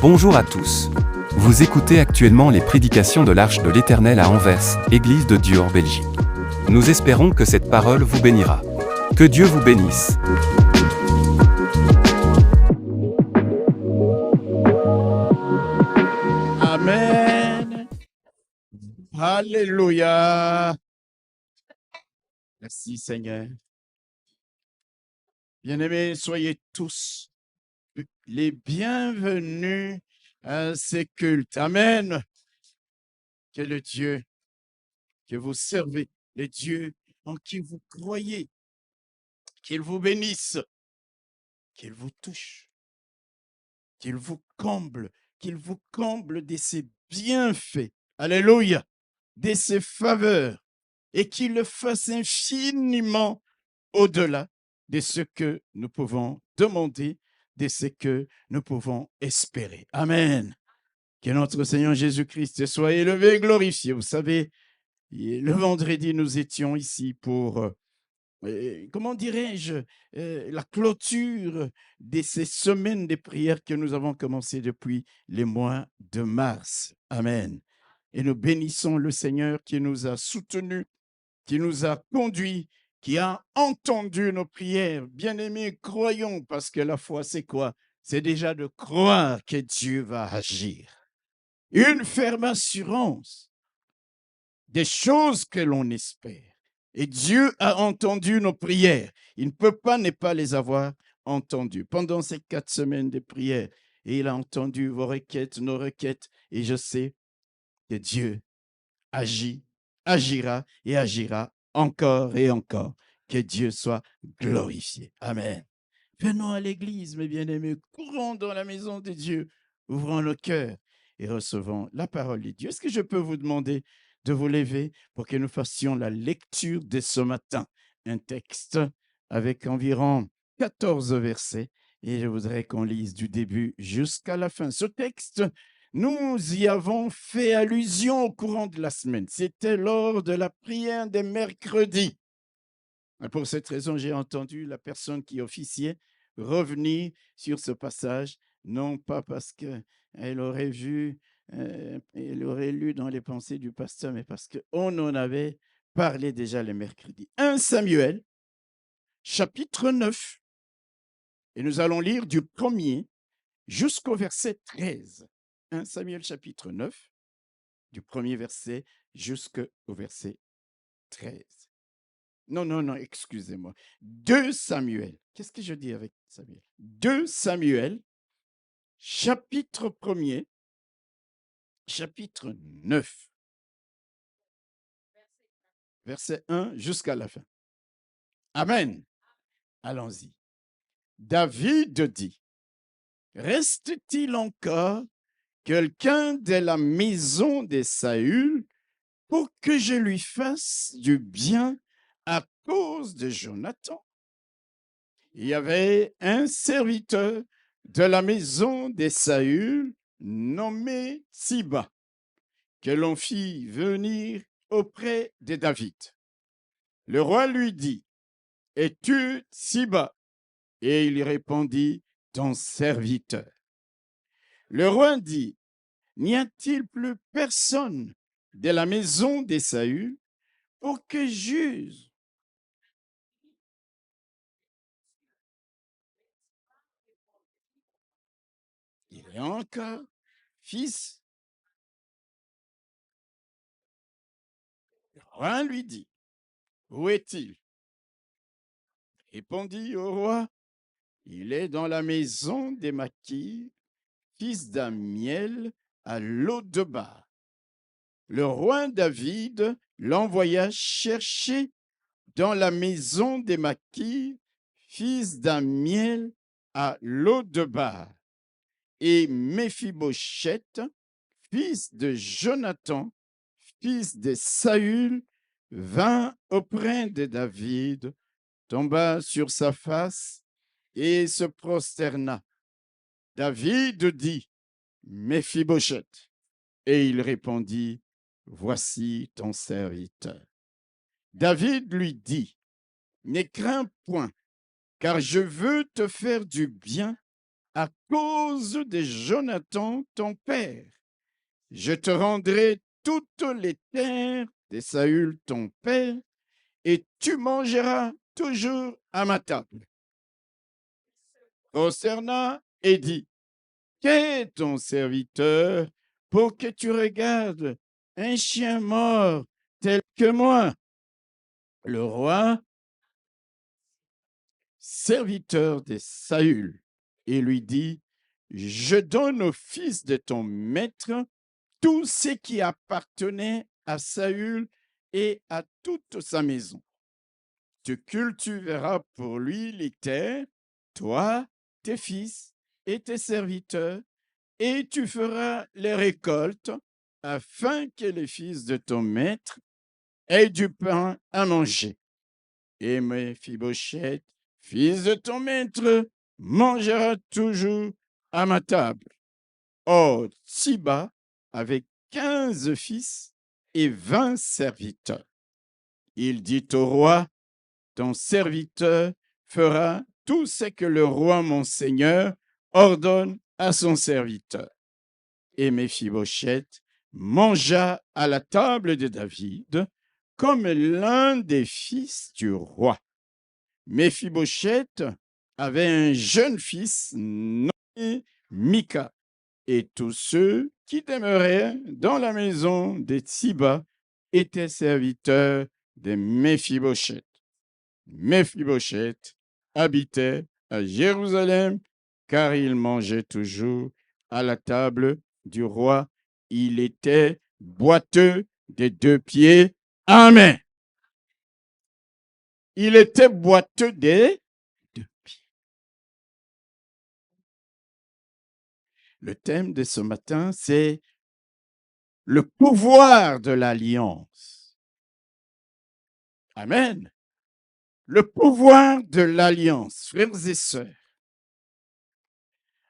Bonjour à tous. Vous écoutez actuellement les prédications de l'Arche de l'Éternel à Anvers, Église de Dieu en Belgique. Nous espérons que cette parole vous bénira. Que Dieu vous bénisse. Amen. Alléluia. Merci Seigneur. Bien-aimés, soyez tous les bienvenus à ces cultes. Amen. Que le Dieu que vous servez, le Dieu en qui vous croyez, qu'il vous bénisse, qu'il vous touche, qu'il vous comble de ses bienfaits. Alléluia. De ses faveurs, et qu'il le fasse infiniment au-delà de ce que nous pouvons demander, de ce que nous pouvons espérer. Amen. Que notre Seigneur Jésus-Christ soit élevé et glorifié. Vous savez, le vendredi, nous étions ici pour, comment dirais-je, la clôture de ces semaines de prières que nous avons commencées depuis les mois de mars. Amen. Et nous bénissons le Seigneur qui nous a soutenus, qui nous a conduits, qui a entendu nos prières. Bien-aimés, croyons, parce que la foi, c'est quoi? C'est déjà de croire que Dieu va agir. Une ferme assurance des choses que l'on espère. Et Dieu a entendu nos prières. Il ne peut pas ne pas les avoir entendues. Pendant ces 4 semaines de prières, et il a entendu vos requêtes, nos requêtes, et je sais que Dieu agit, agira et agira encore et encore. Que Dieu soit glorifié. Amen. Venons à l'église, mes bien-aimés, courons dans la maison de Dieu, ouvrons nos cœurs et recevons la parole de Dieu. Est-ce que je peux vous demander de vous lever pour que nous fassions la lecture de ce matin? Un texte avec environ 14 versets et je voudrais qu'on lise du début jusqu'à la fin. Ce texte, nous y avons fait allusion au courant de la semaine. C'était lors de la prière des mercredis. Et pour cette raison, j'ai entendu la personne qui officiait revenir sur ce passage, non pas parce qu'elle aurait vu, elle aurait lu dans les pensées du pasteur, mais parce qu'on en avait parlé déjà le mercredi. 1 Samuel, chapitre 9, et nous allons lire du 1er jusqu'au verset 13. 1 Samuel, chapitre 9, du 1er verset jusqu'au verset 13. Non, excusez-moi. 2 Samuel. Qu'est-ce que je dis avec Samuel? 2 Samuel, chapitre 1er, chapitre 9, verset 1 jusqu'à la fin. Amen. Allons-y. David dit, reste-t-il encore quelqu'un de la maison de Saül pour que je lui fasse du bien à cause de Jonathan? Il y avait un serviteur de la maison de Saül nommé Siba, que l'on fit venir auprès de David. Le roi lui dit, es-tu Siba? Et il répondit, ton serviteur. Le roi dit, n'y a-t-il plus personne de la maison de Saül pour que j'use? Il est encore fils. Le roi lui dit, où est-il? Répondit au roi, il est dans la maison de Maquir, fils d'Amiel, à Lo-debar. Le roi David l'envoya chercher dans la maison de Maquir, fils d'Amiel, à Lo-debar. Et Méphibosheth, fils de Jonathan, fils de Saül, vint auprès de David, tomba sur sa face et se prosterna. David dit, Méphibosheth. Et il répondit, voici ton serviteur. David lui dit, ne crains point, car je veux te faire du bien à cause de Jonathan, ton père. Je te rendrai toutes les terres de Saül, ton père, et tu mangeras toujours à ma table. Prosterna et dit, qu'est ton serviteur pour que tu regardes un chien mort tel que moi? Le roi, serviteur de Saül, et lui dit, je donne au fils de ton maître tout ce qui appartenait à Saül et à toute sa maison. Tu cultiveras pour lui les terres, toi, tes fils et tes serviteurs, et tu feras les récoltes afin que les fils de ton maître aient du pain à manger. Et Méphibosheth, fils de ton maître, mangera toujours à ma table. Or, Tsiba avait 15 fils et 20 serviteurs. Il dit au roi, ton serviteur fera tout ce que le roi mon seigneur ordonne à son serviteur. Et Méphibosheth mangea à la table de David comme l'un des fils du roi. Méphibosheth avait un jeune fils nommé Mika, et tous ceux qui demeuraient dans la maison de Tsiba étaient serviteurs de Méphibosheth. Méphibosheth habitait à Jérusalem, car il mangeait toujours à la table du roi. Il était boiteux des 2 pieds. Amen. Il était boiteux des 2 pieds. Le thème de ce matin, c'est le pouvoir de l'alliance. Amen. Le pouvoir de l'alliance, frères et sœurs.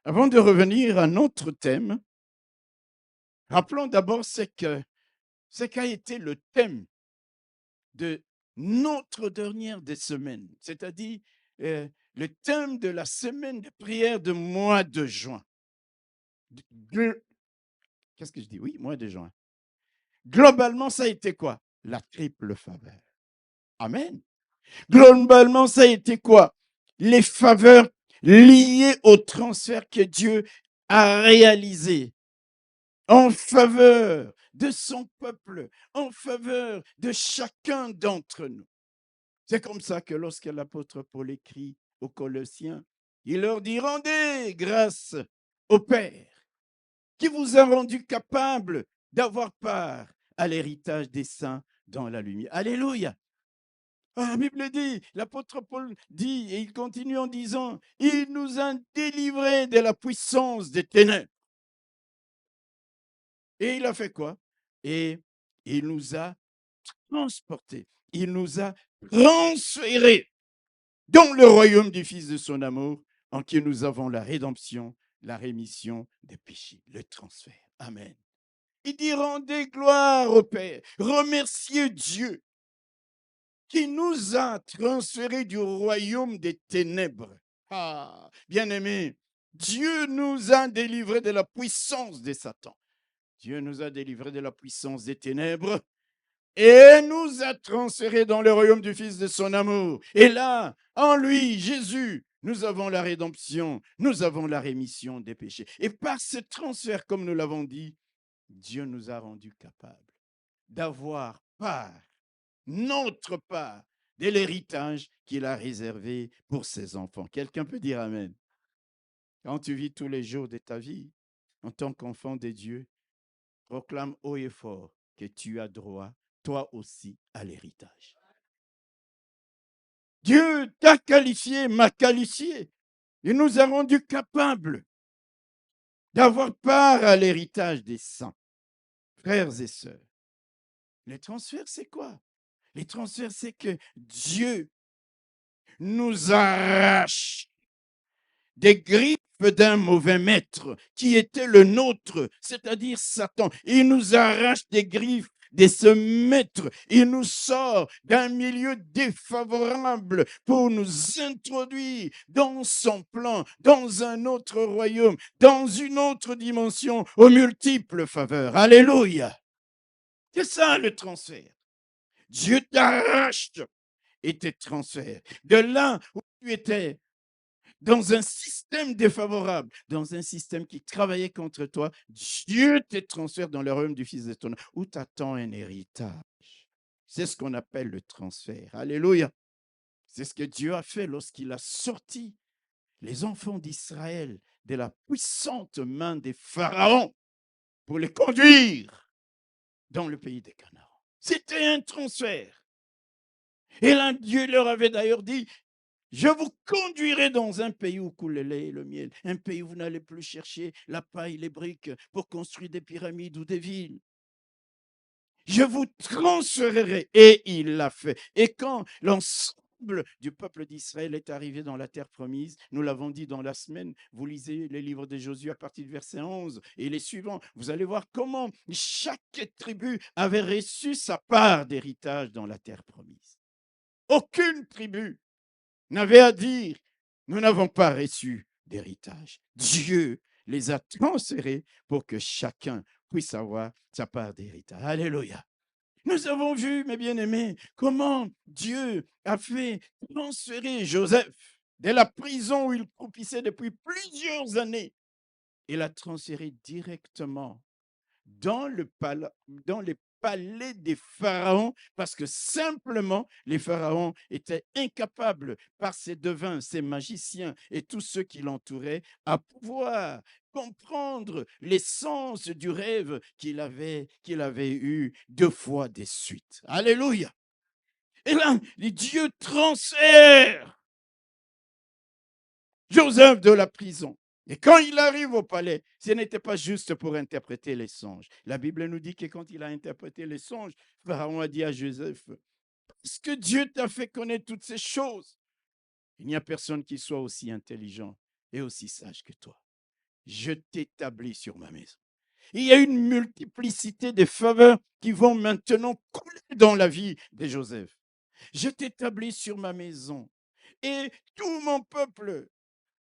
Avant de revenir à notre thème, rappelons d'abord ce qu'a été le thème de notre dernière des semaines, c'est-à-dire le thème de la semaine de prière du mois de juin. Qu'est-ce que je dis? Oui, mois de juin. Globalement, ça a été quoi? La triple faveur. Amen. Globalement, ça a été quoi? Les faveurs liées au transfert que Dieu a réalisé en faveur de son peuple, en faveur de chacun d'entre nous. C'est comme ça que lorsque l'apôtre Paul écrit aux Colossiens, il leur dit, rendez grâce au Père qui vous a rendu capable d'avoir part à l'héritage des saints dans la lumière. Alléluia. La Bible dit, l'apôtre Paul dit, et il continue en disant, il nous a délivrés de la puissance des ténèbres. Et il a fait quoi? Et il nous a transportés, il nous a transférés dans le royaume du Fils de son amour, en qui nous avons la rédemption, la rémission des péchés, le transfert. Amen. Il dit, rendez gloire au Père, remerciez Dieu qui nous a transférés du royaume des ténèbres. Ah, bien-aimés, Dieu nous a délivrés de la puissance de Satan. Dieu nous a délivrés de la puissance des ténèbres et nous a transférés dans le royaume du Fils de son amour. Et là, en lui, Jésus, nous avons la rédemption, nous avons la rémission des péchés. Et par ce transfert, comme nous l'avons dit, Dieu nous a rendus capables d'avoir part, notre part, de l'héritage qu'il a réservé pour ses enfants. Quelqu'un peut dire Amen. Quand tu vis tous les jours de ta vie, en tant qu'enfant de Dieu, proclame haut et fort que tu as droit, toi aussi, à l'héritage. Dieu t'a qualifié, m'a qualifié. Il nous a rendus capables d'avoir part à l'héritage des saints. Frères et sœurs, les transferts, c'est quoi? Les transferts, c'est que Dieu nous arrache des griffes d'un mauvais maître qui était le nôtre, c'est-à-dire Satan. Il nous arrache des griffes de se mettre. Il nous sort d'un milieu défavorable pour nous introduire dans son plan, dans un autre royaume, dans une autre dimension, aux multiples faveurs. Alléluia. C'est ça le transfert. Dieu t'arrache et te transfère de là où tu étais, dans un système défavorable, dans un système qui travaillait contre toi. Dieu te transfère dans le royaume du Fils de ton âme, où t'attend un héritage. C'est ce qu'on appelle le transfert. Alléluia. C'est ce que Dieu a fait lorsqu'il a sorti les enfants d'Israël de la puissante main des pharaons pour les conduire dans le pays des Canaan. C'était un transfert. Et là, Dieu leur avait d'ailleurs dit, je vous conduirai dans un pays où coule le lait et le miel, un pays où vous n'allez plus chercher la paille, les briques pour construire des pyramides ou des villes. Je vous transférerai. Et il l'a fait. Et quand l'ensemble du peuple d'Israël est arrivé dans la terre promise, nous l'avons dit dans la semaine, vous lisez les livres de Josué à partir du verset 11 et les suivants, vous allez voir comment chaque tribu avait reçu sa part d'héritage dans la terre promise. Aucune tribu n'avait à dire, nous n'avons pas reçu d'héritage. Dieu les a transférés pour que chacun puisse avoir sa part d'héritage. Alléluia. Nous avons vu, mes bien-aimés, comment Dieu a fait transférer Joseph de la prison où il croupissait depuis plusieurs années. Il l'a transféré directement dans les palais des pharaons, parce que simplement les pharaons étaient incapables, par ses devins, ses magiciens et tous ceux qui l'entouraient, à pouvoir comprendre l'essence du rêve qu'il avait eu 2 fois de suite. Alléluia. Et là, Dieu transfère Joseph de la prison. Et quand il arrive au palais, ce n'était pas juste pour interpréter les songes. La Bible nous dit que quand il a interprété les songes, Pharaon a dit à Joseph, parce que Dieu t'a fait connaître toutes ces choses, il n'y a personne qui soit aussi intelligent et aussi sage que toi. Je t'établis sur ma maison. Il y a une multiplicité de faveurs qui vont maintenant couler dans la vie de Joseph. Je t'établis sur ma maison et tout mon peuple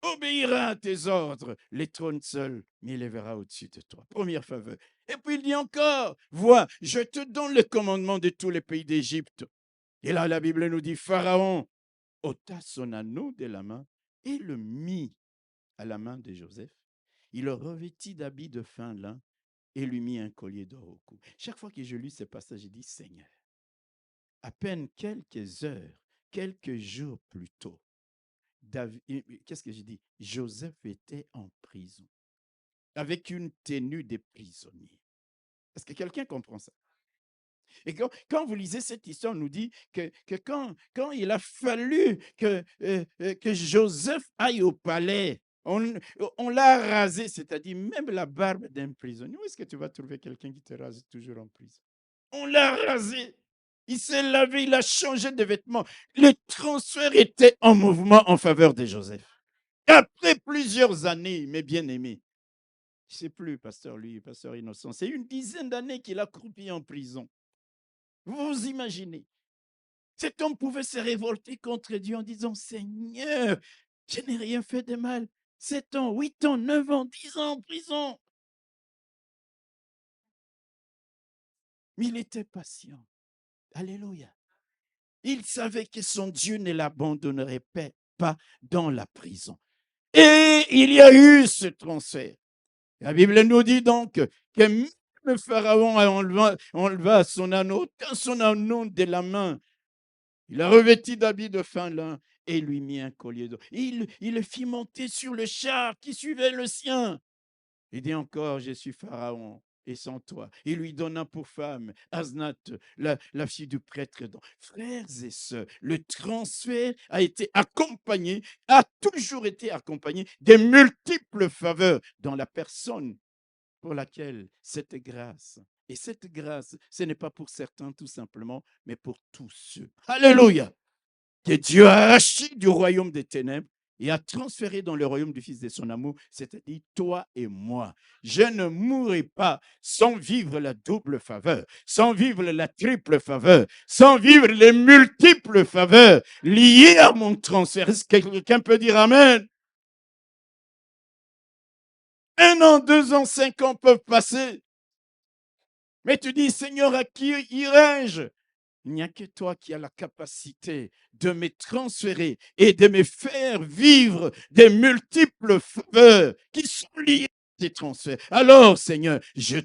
obéira à tes ordres. Les trônes seuls m'élèvera au-dessus de toi. Première faveur. Et puis il dit encore, vois, je te donne le commandement de tous les pays d'Égypte. Et là, la Bible nous dit, Pharaon ôta son anneau de la main et le mit à la main de Joseph. Il le revêtit d'habits de fin lin et lui mit un collier d'or au cou. Chaque fois que je lis ce passage, je dis, Seigneur, à peine quelques heures, quelques jours plus tôt, qu'est-ce que j'ai dit? Joseph était en prison, avec une tenue de prisonnier. Est-ce que quelqu'un comprend ça? Et quand vous lisez cette histoire, on nous dit que quand il a fallu que Joseph aille au palais, on l'a rasé, c'est-à-dire même la barbe d'un prisonnier. Où est-ce que tu vas trouver quelqu'un qui te rase toujours en prison? On l'a rasé. Il s'est lavé, il a changé de vêtements. Le transfert était en mouvement en faveur de Joseph. Après plusieurs années, mes bien-aimés, je ne sais plus, pasteur Innocent, c'est une dizaine d'années qu'il a croupi en prison. Vous vous imaginez, cet homme pouvait se révolter contre Dieu en disant, Seigneur, je n'ai rien fait de mal. 7 ans, 8 ans, 9 ans, 10 ans en prison. Mais il était patient. Alléluia. Il savait que son Dieu ne l'abandonnerait pas dans la prison. Et il y a eu ce transfert. La Bible nous dit donc que même le Pharaon enleva son anneau, son anneau de la main. Il a revêti d'habits de fin lin et lui mit un collier d'or. Il le fit monter sur le char qui suivait le sien. Il dit encore, je suis Pharaon et sans toi. Il lui donna pour femme Asnath, la fille du prêtre. Frères et sœurs, le transfert a toujours été accompagné de multiples faveurs dans la personne pour laquelle cette grâce, et cette grâce, ce n'est pas pour certains tout simplement, mais pour tous ceux. Alléluia! Que Dieu a arraché du royaume des ténèbres et a transféré dans le royaume du Fils de son amour, c'est-à-dire toi et moi. Je ne mourrai pas sans vivre la double faveur, sans vivre la triple faveur, sans vivre les multiples faveurs liées à mon transfert. Est-ce que quelqu'un peut dire Amen? 1 an, 2 ans, 5 ans peuvent passer. Mais tu dis, Seigneur, à qui irai-je? Il n'y a que toi qui as la capacité de me transférer et de me faire vivre des multiples faveurs qui sont liées à ces transferts. Alors, Seigneur, je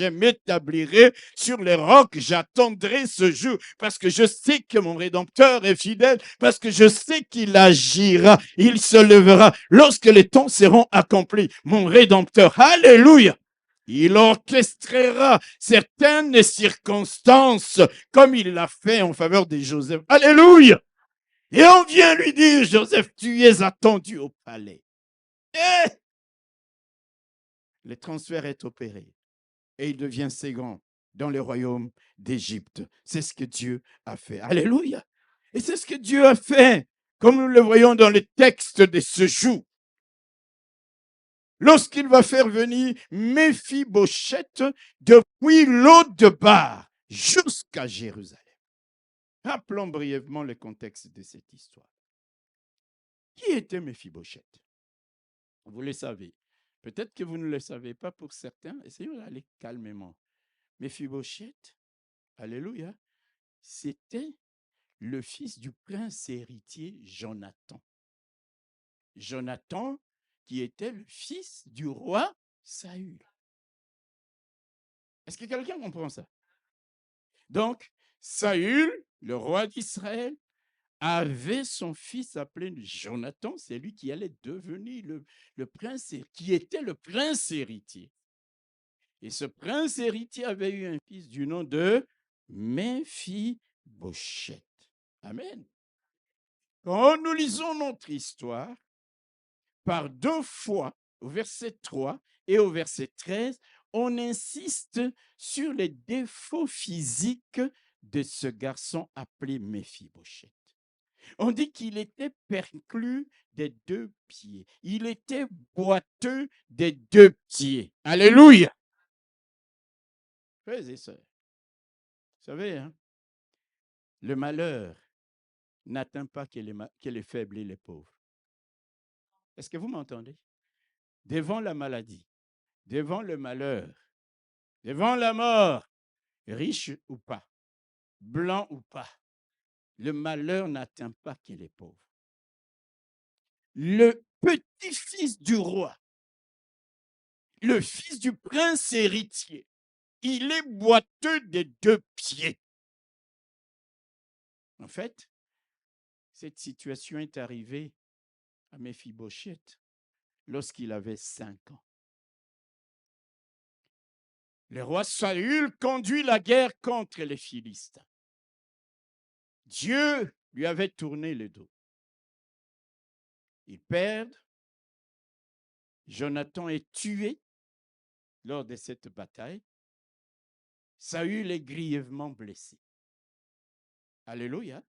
m'établirai sur les rocs, j'attendrai ce jour parce que je sais que mon Rédempteur est fidèle, parce que je sais qu'il agira, il se lèvera lorsque les temps seront accomplis. Mon Rédempteur, alléluia! Il orchestrera certaines circonstances comme il l'a fait en faveur de Joseph. Alléluia! Et on vient lui dire, Joseph, tu es attendu au palais. Et le transfert est opéré et il devient second dans le royaume d'Égypte. C'est ce que Dieu a fait. Alléluia! Et c'est ce que Dieu a fait, comme nous le voyons dans le texte de ce jour. Lorsqu'il va faire venir Méphibosheth depuis l'Aude-Bar jusqu'à Jérusalem. Rappelons brièvement le contexte de cette histoire. Qui était Méphibosheth? Vous le savez. Peut-être que vous ne le savez pas pour certains. Essayons d'aller calmement. Méphibosheth, alléluia, c'était le fils du prince héritier Jonathan. Jonathan, qui était le fils du roi Saül. Est-ce que quelqu'un comprend ça? Donc, Saül, le roi d'Israël, avait son fils appelé Jonathan, c'est lui qui allait devenir le prince, qui était le prince héritier. Et ce prince héritier avait eu un fils du nom de Méphibosheth. Amen. Quand nous lisons notre histoire, par 2 fois, au verset 3 et au verset 13, on insiste sur les défauts physiques de ce garçon appelé Méphibosheth. On dit qu'il était perclus des 2 pieds. Il était boiteux des 2 pieds. Alléluia! Frères et sœurs, vous savez, hein, le malheur n'atteint pas que les faibles et les pauvres. Est-ce que vous m'entendez? Devant la maladie, devant le malheur, devant la mort, riche ou pas, blanc ou pas, le malheur n'atteint pas que les pauvres. Le petit-fils du roi, le fils du prince héritier, il est boiteux des 2 pieds. En fait, cette situation est arrivée à Méphibosheth lorsqu'il avait 5 ans. Le roi Saül conduit la guerre contre les Philistins. Dieu lui avait tourné le dos. Ils perdent. Jonathan est tué lors de cette bataille. Saül est grièvement blessé. Alléluia.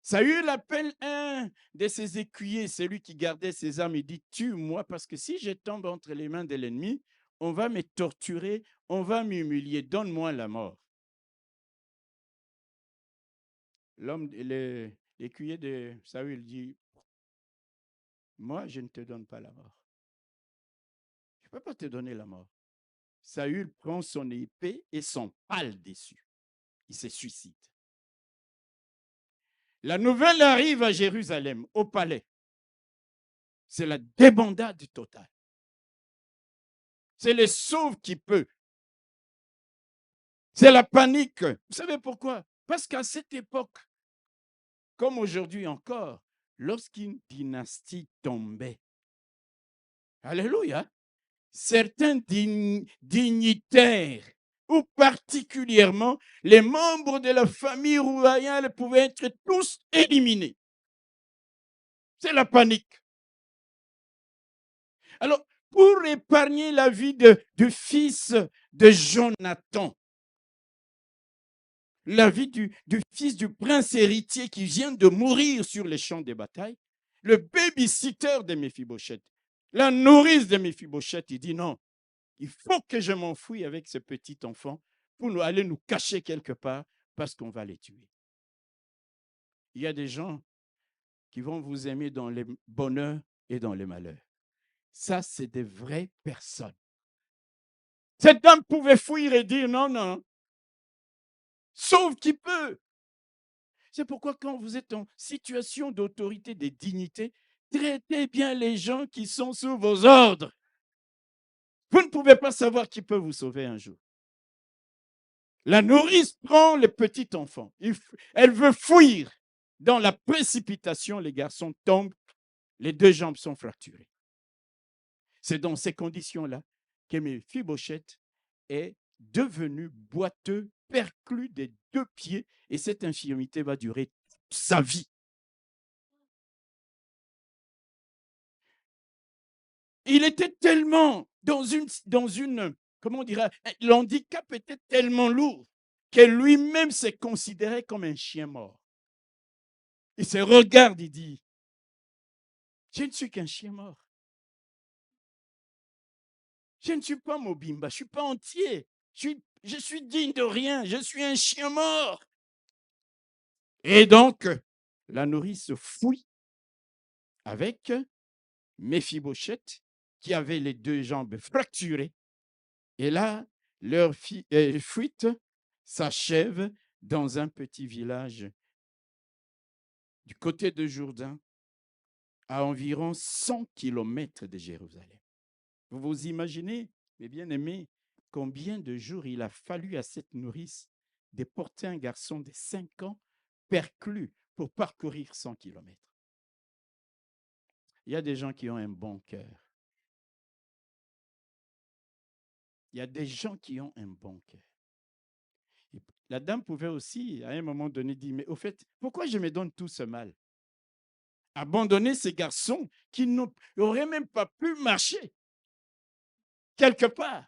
Saül appelle un de ses écuyers, celui qui gardait ses armes, il dit, tue-moi parce que si je tombe entre les mains de l'ennemi, on va me torturer, on va m'humilier, donne-moi la mort. L'écuyer de Saül dit, moi, je ne te donne pas la mort. Je ne peux pas te donner la mort. Saül prend son épée et son pale dessus. Il se suicide. La nouvelle arrive à Jérusalem, au palais. C'est la débandade totale. C'est le sauve qui peut. C'est la panique. Vous savez pourquoi? Parce qu'à cette époque, comme aujourd'hui encore, lorsqu'une dynastie tombait, alléluia, certains dignitaires, ou particulièrement les membres de la famille royale, pouvaient être tous éliminés. C'est la panique. Alors, pour épargner la vie du fils de Jonathan, la vie du fils du prince héritier qui vient de mourir sur les champs de bataille, le babysitter de Méphibosheth, la nourrice de Méphibosheth, il dit non, il faut que je m'enfuis avec ce petit enfant pour aller nous cacher quelque part parce qu'on va les tuer. Il y a des gens qui vont vous aimer dans les bonheurs et dans les malheurs. Ça, c'est des vraies personnes. Cette dame pouvait fuir et dire non, non, sauve qui peut. C'est pourquoi quand vous êtes en situation d'autorité, de dignité, traitez bien les gens qui sont sous vos ordres. Vous ne pouvez pas savoir qui peut vous sauver un jour. La nourrice prend le petit enfant. Elle veut fuir. Dans la précipitation, les garçons tombent, les deux jambes sont fracturées. C'est dans ces conditions-là que Méphibosheth est devenu boiteux, perclus des deux pieds, et cette infirmité va durer toute sa vie. Il était tellement dans une comment on dirait, l'handicap était tellement lourd que lui-même se considérait comme un chien mort. Il se regarde, il dit, je ne suis qu'un chien mort. Je ne suis pas Mobimba, je ne suis pas entier. Je suis digne de rien, je suis un chien mort. Et donc, la nourrice fuit avec Méphibosheth, qui avait les deux jambes fracturées. Et là, leur fuite s'achève dans un petit village du côté de Jourdain, à environ 100 kilomètres de Jérusalem. Vous vous imaginez, mes bien-aimés, combien de jours il a fallu à cette nourrice de porter un garçon de 5 ans perclus pour parcourir 100 kilomètres. Il y a des gens qui ont un bon cœur. Il y a des gens qui ont un bon cœur. La dame pouvait aussi, à un moment donné, dire, mais au fait, pourquoi je me donne tout ce mal? Abandonner ces garçons qui n'auraient même pas pu marcher quelque part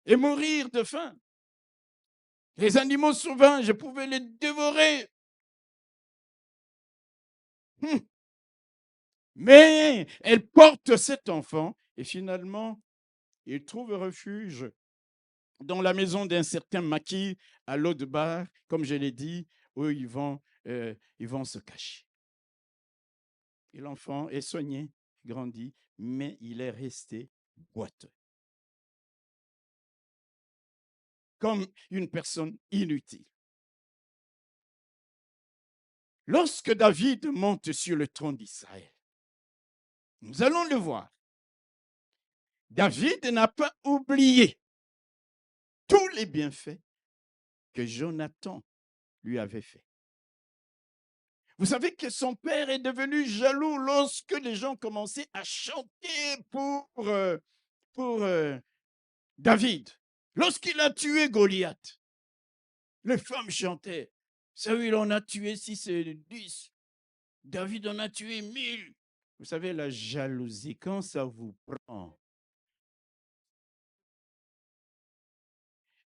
et mourir de faim. Les animaux sauvages, je pouvais les dévorer. Mais elle porte cet enfant et finalement, il trouve refuge dans la maison d'un certain maquis à Lodebar, comme je l'ai dit, où ils vont se cacher. Et l'enfant est soigné, grandi, mais il est resté boiteux. Comme une personne inutile. Lorsque David monte sur le trône d'Israël, nous allons le voir. David n'a pas oublié tous les bienfaits que Jonathan lui avait faits. Vous savez que son père est devenu jaloux lorsque les gens commençaient à chanter pour David. Lorsqu'il a tué Goliath, les femmes chantaient. Saül en a tué 6 et 10. David en a tué 1000. Vous savez, la jalousie, quand ça vous prend.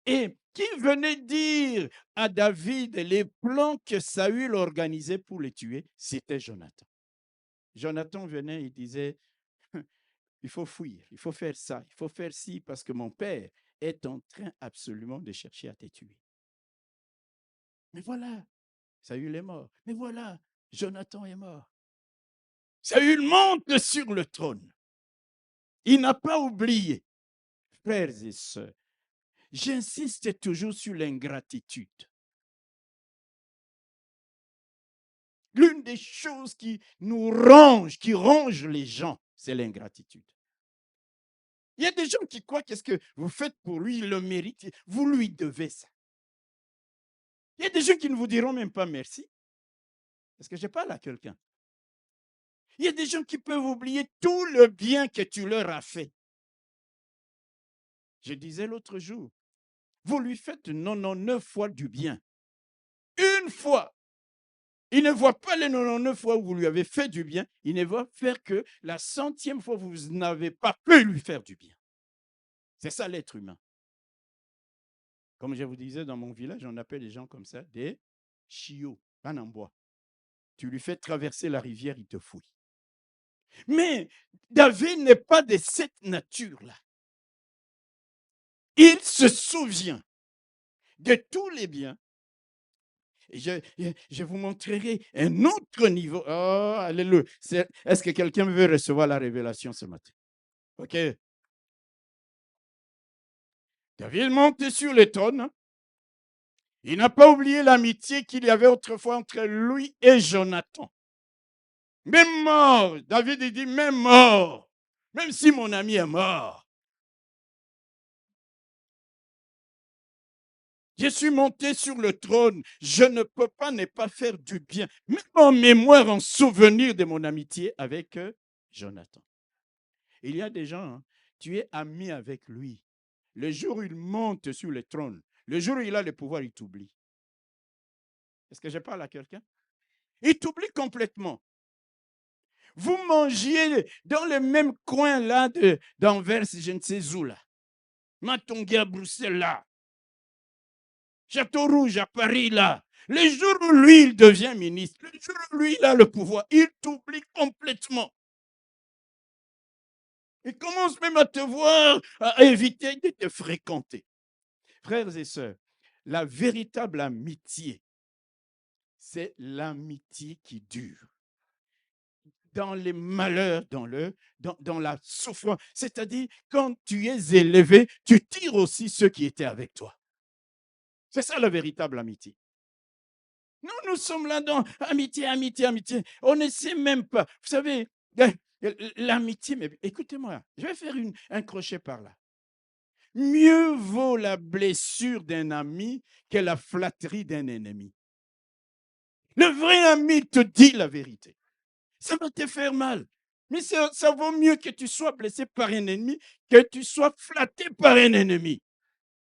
Et qui venait dire à David les plans que Saül organisait pour les tuer? C'était Jonathan. Jonathan venait, il disait, il faut fuir, il faut faire ça, il faut faire ci, parce que mon père est en train absolument de chercher à te tuer. Mais voilà, Saül est mort. Mais voilà, Jonathan est mort. Saül monte sur le trône. Il n'a pas oublié. Frères et sœurs, j'insiste toujours sur l'ingratitude. L'une des choses qui nous ronge, qui ronge les gens, c'est l'ingratitude. Il y a des gens qui croient que ce que vous faites pour lui, il le mérite. Vous lui devez ça. Il y a des gens qui ne vous diront même pas merci. Parce que je parle à quelqu'un. Il y a des gens qui peuvent oublier tout le bien que tu leur as fait. Je disais l'autre jour, vous lui faites 99 fois du bien. Une fois. Il ne voit pas les 99 fois où vous lui avez fait du bien. Il ne va faire que la 100e fois où vous n'avez pas pu lui faire du bien. C'est ça l'être humain. Comme je vous disais, dans mon village, on appelle les gens comme ça des chiots, pas en bois. Tu lui fais traverser la rivière, il te fouille. Mais David n'est pas de cette nature-là. Il se souvient de tous les biens. Et je vous montrerai un autre niveau. Oh, alléluia. Est-ce que quelqu'un veut recevoir la révélation ce matin? OK. David monte sur le trône. Il n'a pas oublié l'amitié qu'il y avait autrefois entre lui et Jonathan. Même mort, David dit, même mort, même si mon ami est mort, je suis monté sur le trône, je ne peux pas ne pas faire du bien, même en mémoire, en souvenir de mon amitié avec Jonathan. Il y a des gens, hein, tu es ami avec lui. Le jour où il monte sur le trône, le jour où il a le pouvoir, il t'oublie. Est-ce que je parle à quelqu'un? Il t'oublie complètement. Vous mangiez dans le même coin là d'Anvers, je ne sais où là. Matongué à Bruxelles là. Château Rouge à Paris là. Le jour où lui, il devient ministre, le jour où lui, il a le pouvoir, il t'oublie complètement. Il commence même à te voir, à éviter de te fréquenter. Frères et sœurs, la véritable amitié, c'est l'amitié qui dure. Dans les malheurs, dans la souffrance. C'est-à-dire, quand tu es élevé, tu tires aussi ceux qui étaient avec toi. C'est ça la véritable amitié. Nous sommes là dans amitié, amitié, amitié. On ne sait même pas. Vous savez, l'amitié, mais écoutez-moi, je vais faire un crochet par là. Mieux vaut la blessure d'un ami que la flatterie d'un ennemi. Le vrai ami te dit la vérité. Ça va te faire mal. Mais ça vaut mieux que tu sois blessé par un ennemi que tu sois flatté par un ennemi.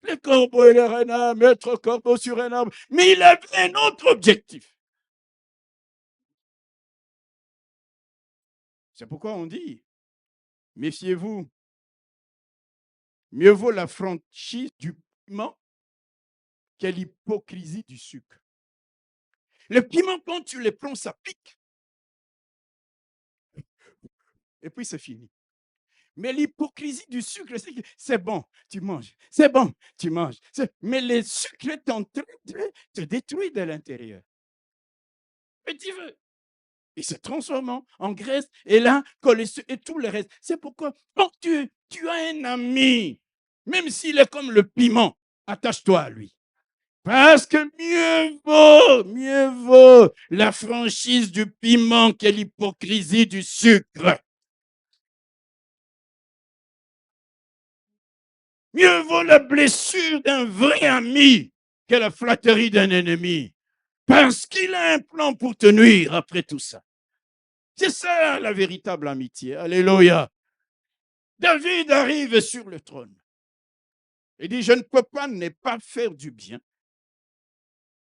Le corbeau et le renard, mettre corbeau sur un arbre. Mais il avait un autre objectif. C'est pourquoi on dit, méfiez-vous. Mieux vaut la franchise du piment que l'hypocrisie du sucre. Le piment, quand tu le prends, ça pique. Et puis c'est fini. Mais l'hypocrisie du sucre, c'est bon, tu manges. C'est bon, tu manges. Mais le sucre est en train de te détruire de l'intérieur. Et tu veux. Il se transforme en graisse et là, et tout le reste. C'est pourquoi, quand tu as un ami, même s'il est comme le piment, attache-toi à lui. Parce que mieux vaut la franchise du piment que l'hypocrisie du sucre. Mieux vaut la blessure d'un vrai ami que la flatterie d'un ennemi. Parce qu'il a un plan pour te nuire après tout ça. C'est ça la véritable amitié. Alléluia. David arrive sur le trône. Il dit, je ne peux pas ne pas faire du bien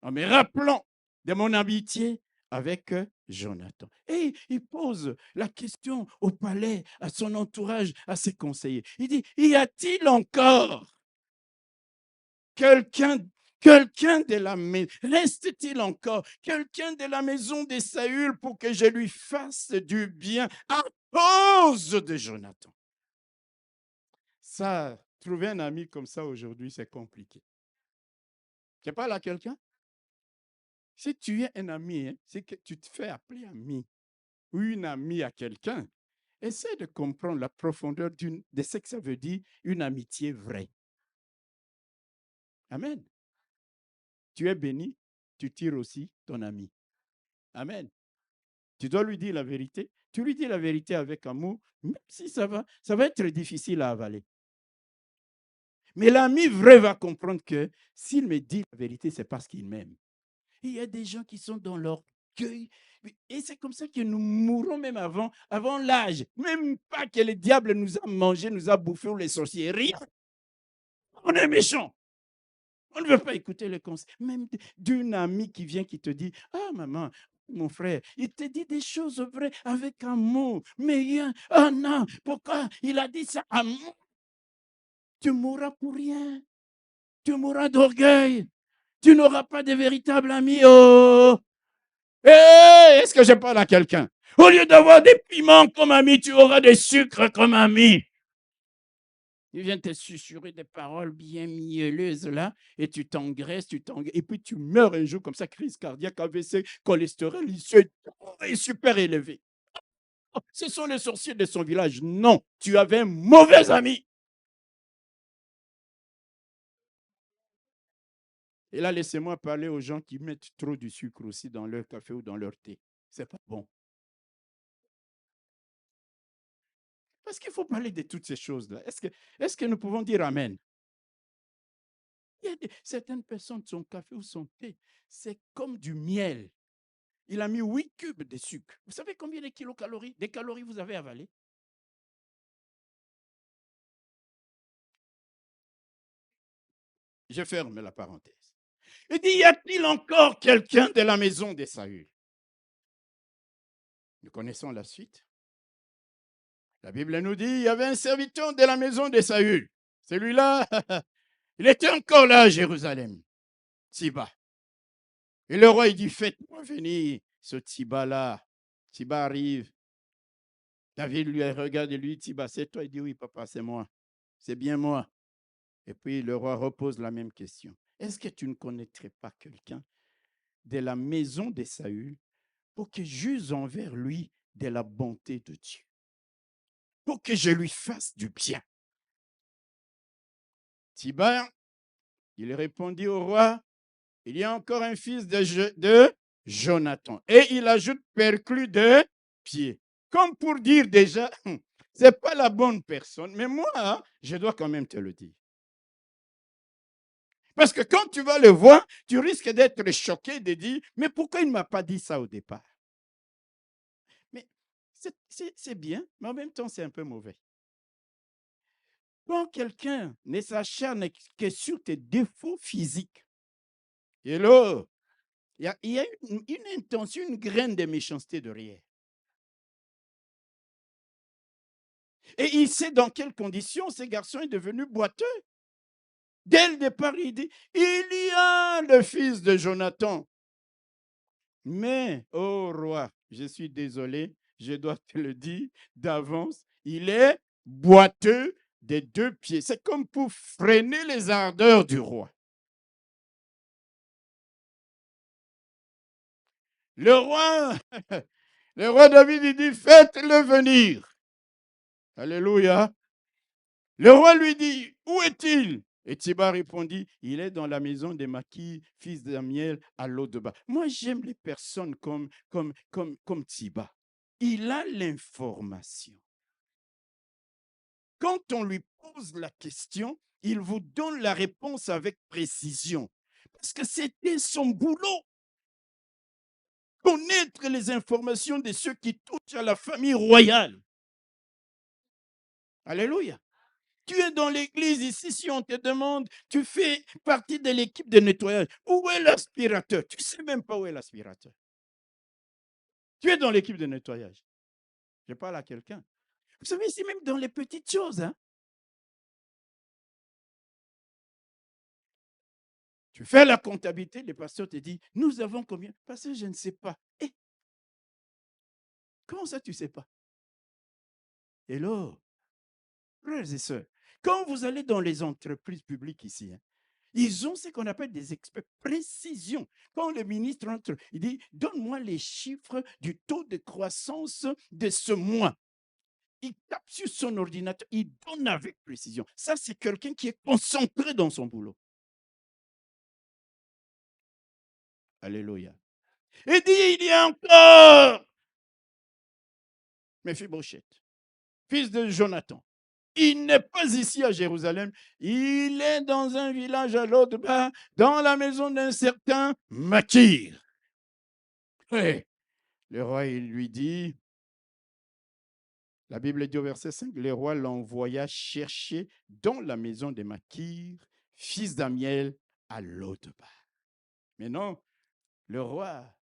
en me rappelant de mon amitié avec Jonathan. Et il pose la question au palais, à son entourage, à ses conseillers. Il dit, y a-t-il encore quelqu'un de la maison, reste-t-il encore quelqu'un de la maison de Saül pour que je lui fasse du bien à cause de Jonathan? Ça, trouver un ami comme ça aujourd'hui, c'est compliqué. Tu parles à quelqu'un? Si tu es un ami, hein, c'est que tu te fais appeler ami ou une amie à quelqu'un. Essaie de comprendre la profondeur de ce que ça veut dire une amitié vraie. Amen. Tu es béni, tu tires aussi ton ami. Amen. Tu dois lui dire la vérité. Tu lui dis la vérité avec amour, même si ça va être difficile à avaler. Mais l'ami vrai va comprendre que s'il me dit la vérité, c'est parce qu'il m'aime. Il y a des gens qui sont dans l'orgueil. Et c'est comme ça que nous mourrons même avant l'âge. Même pas que le diable nous a mangé, nous a bouffé ou les sorciers. Rien. On est méchant. On ne veut pas écouter les conseils. Même d'une amie qui vient qui te dit, ah maman, mon frère, il te dit des choses vraies avec amour. Mais oh non, pourquoi il a dit ça? Amour. Tu mourras pour rien. Tu mourras d'orgueil. Tu n'auras pas de véritable ami. Oh! Est-ce que je parle à quelqu'un? Au lieu d'avoir des piments comme amis, tu auras des sucres comme amis. Il vient te susurrer des paroles bien mielleuses là, et tu t'engraisses, et puis tu meurs un jour comme ça, crise cardiaque, AVC, cholestérol, est super élevé. Oh, ce sont les sorciers de son village. Non, tu avais un mauvais ami. Et là, laissez-moi parler aux gens qui mettent trop de sucre aussi dans leur café ou dans leur thé. C'est pas bon. Parce qu'il faut parler de toutes ces choses-là. Est-ce que nous pouvons dire Amen? Il y a certaines personnes, son café ou son thé, c'est comme du miel. Il a mis 8 cubes de sucre. Vous savez combien de kilocalories, des calories vous avez avalé? Je ferme la parenthèse. Il dit, y a-t-il encore quelqu'un de la maison de Saül? Nous connaissons la suite. La Bible nous dit, il y avait un serviteur de la maison de Saül. Celui-là, il était encore là à Jérusalem, Tsiba. Et le roi, il dit, faites-moi venir ce Tsiba-là. Tsiba arrive. David lui regarde et lui, Tsiba, c'est toi? Il dit, oui, papa, c'est moi. C'est bien moi. Et puis le roi repose la même question. Est-ce que tu ne connaîtrais pas quelqu'un de la maison de Saül pour que j'use envers lui de la bonté de Dieu, pour que je lui fasse du bien? Tsiba, il répondit au roi, il y a encore un fils de Jonathan. Et il ajoute perclus de pied. Comme pour dire déjà, c'est pas la bonne personne, mais moi, je dois quand même te le dire. Parce que quand tu vas le voir, tu risques d'être choqué de dire, mais pourquoi il ne m'a pas dit ça au départ? Mais c'est bien, mais en même temps, c'est un peu mauvais. Quand quelqu'un ne s'acharne que sur tes défauts physiques, hello, il y a une intention, une graine de méchanceté derrière. Et il sait dans quelles conditions ce garçon est devenu boiteux. Dès le départ, il dit, il y a le fils de Jonathan. Mais, ô roi, je suis désolé, je dois te le dire d'avance, il est boiteux des 2 pieds. C'est comme pour freiner les ardeurs du roi. Le roi, le roi David, il dit, faites-le venir. Alléluia. Le roi lui dit, où est-il? Et Tsiba répondit, il est dans la maison de Maki, fils d'Amiel, à Lodeba. Moi, j'aime les personnes comme Tsiba. Il a l'information. Quand on lui pose la question, il vous donne la réponse avec précision. Parce que c'était son boulot. Connaître les informations de ceux qui touchent à la famille royale. Alléluia. Tu es dans l'église ici, si on te demande, tu fais partie de l'équipe de nettoyage. Où est l'aspirateur? Tu ne sais même pas où est l'aspirateur. Tu es dans l'équipe de nettoyage. Je parle à quelqu'un. Vous savez, c'est même dans les petites choses. Hein? Tu fais la comptabilité, le pasteur te dit, nous avons combien? Pasteur, je ne sais pas. Eh, comment ça, tu ne sais pas? Hello, frères et sœurs, quand vous allez dans les entreprises publiques ici, hein, ils ont ce qu'on appelle des experts précision. Quand le ministre entre, il dit, donne-moi les chiffres du taux de croissance de ce mois. Il tape sur son ordinateur, il donne avec précision. Ça, c'est quelqu'un qui est concentré dans son boulot. Alléluia. Il dit, il y a encore Méphibosheth, fils de Jonathan. Il n'est pas ici à Jérusalem, il est dans un village à l'autre bas, dans la maison d'un certain Makir. Et le roi, il lui dit, la Bible dit au verset 5, le roi l'envoya chercher dans la maison de Makir, fils d'Amiel, à l'autre bas. Mais non, le roi,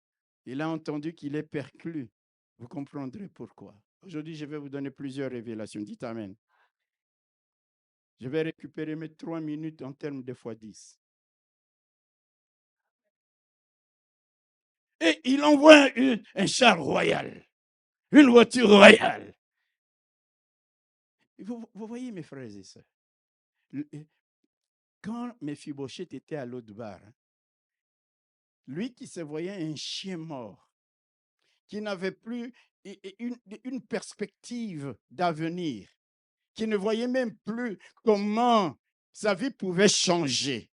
il a entendu qu'il est perclus. Vous comprendrez pourquoi. Aujourd'hui, je vais vous donner plusieurs révélations. Dites Amen. Je vais récupérer mes 3 minutes en termes de fois 10. Et il envoie un char royal, une voiture royale. Vous voyez, mes frères et sœurs, quand Mephibosheth était à Lodebar, lui qui se voyait un chien mort, qui n'avait plus une perspective d'avenir, qui ne voyait même plus comment sa vie pouvait changer.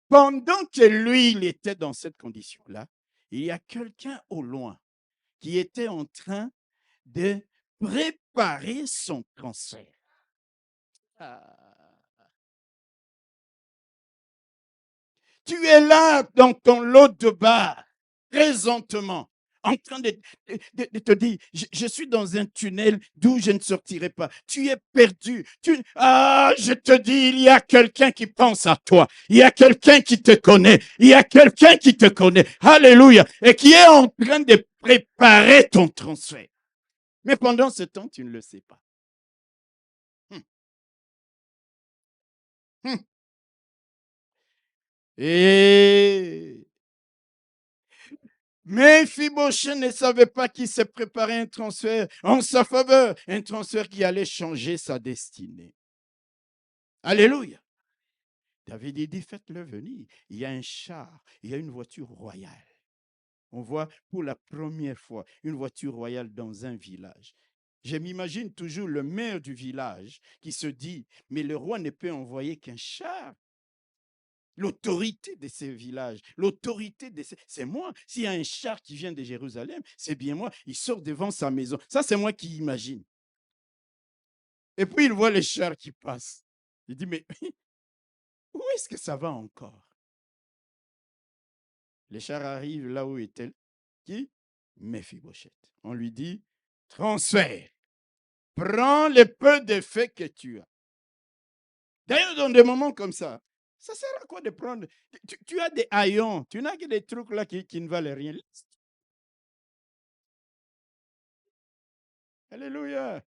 Pendant que lui, il était dans cette condition-là, il y a quelqu'un au loin qui était en train de préparer son transfert. Ah. Tu es là dans ton lot de bar, présentement, en train de te dire, je suis dans un tunnel d'où je ne sortirai pas. Tu es perdu. Je te dis, il y a quelqu'un qui pense à toi. Il y a quelqu'un qui te connaît. Il y a quelqu'un qui te connaît. Alléluia. Et qui est en train de préparer ton transfert. Mais pendant ce temps, tu ne le sais pas. Et Mephibosheth ne savait pas qu'il se préparait un transfert en sa faveur, un transfert qui allait changer sa destinée. Alléluia. David dit, faites-le venir. Il y a un char, il y a une voiture royale. On voit pour la première fois une voiture royale dans un village. Je m'imagine toujours le maire du village qui se dit, mais le roi ne peut envoyer qu'un char. L'autorité de ces villages, l'autorité de ces... C'est moi. S'il y a un char qui vient de Jérusalem, c'est bien moi. Il sort devant sa maison. Ça, c'est moi qui imagine. Et puis, il voit les chars qui passent. Il dit, mais où est-ce que ça va encore? Les chars arrivent là où était qui? Mephibosheth. On lui dit, transfert. Prends le peu de faits que tu as. D'ailleurs, dans des moments comme ça sert à quoi de prendre? Tu as des haillons, tu n'as que des trucs là qui ne valent rien. Alléluia.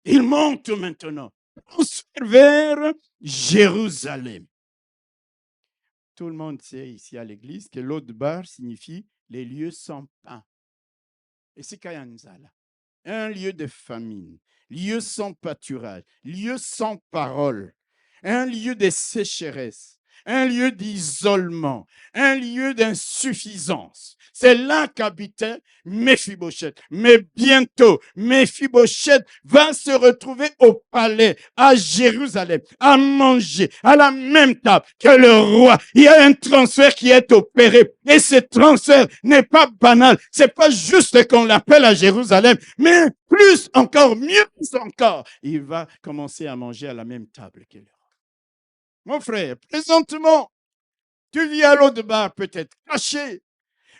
Il monte maintenant vers Jérusalem. Tout le monde sait ici à l'église que Lodebar signifie les lieux sans pain. Et c'est Kayanzala. Un lieu de famine, lieu sans pâturage, lieu sans parole, un lieu de sécheresse, un lieu d'isolement, un lieu d'insuffisance. C'est là qu'habitait Mephibosheth. Mais bientôt, Mephibosheth va se retrouver au palais, à Jérusalem, à manger à la même table que le roi. Il y a un transfert qui est opéré. Et ce transfert n'est pas banal. C'est pas juste qu'on l'appelle à Jérusalem, mais plus encore, mieux encore, il va commencer à manger à la même table que le roi. Mon frère, présentement, tu vis à l'eau de bar peut-être caché,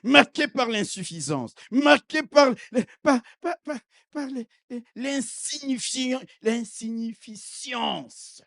marqué par l'insuffisance, marqué par l'insignificance,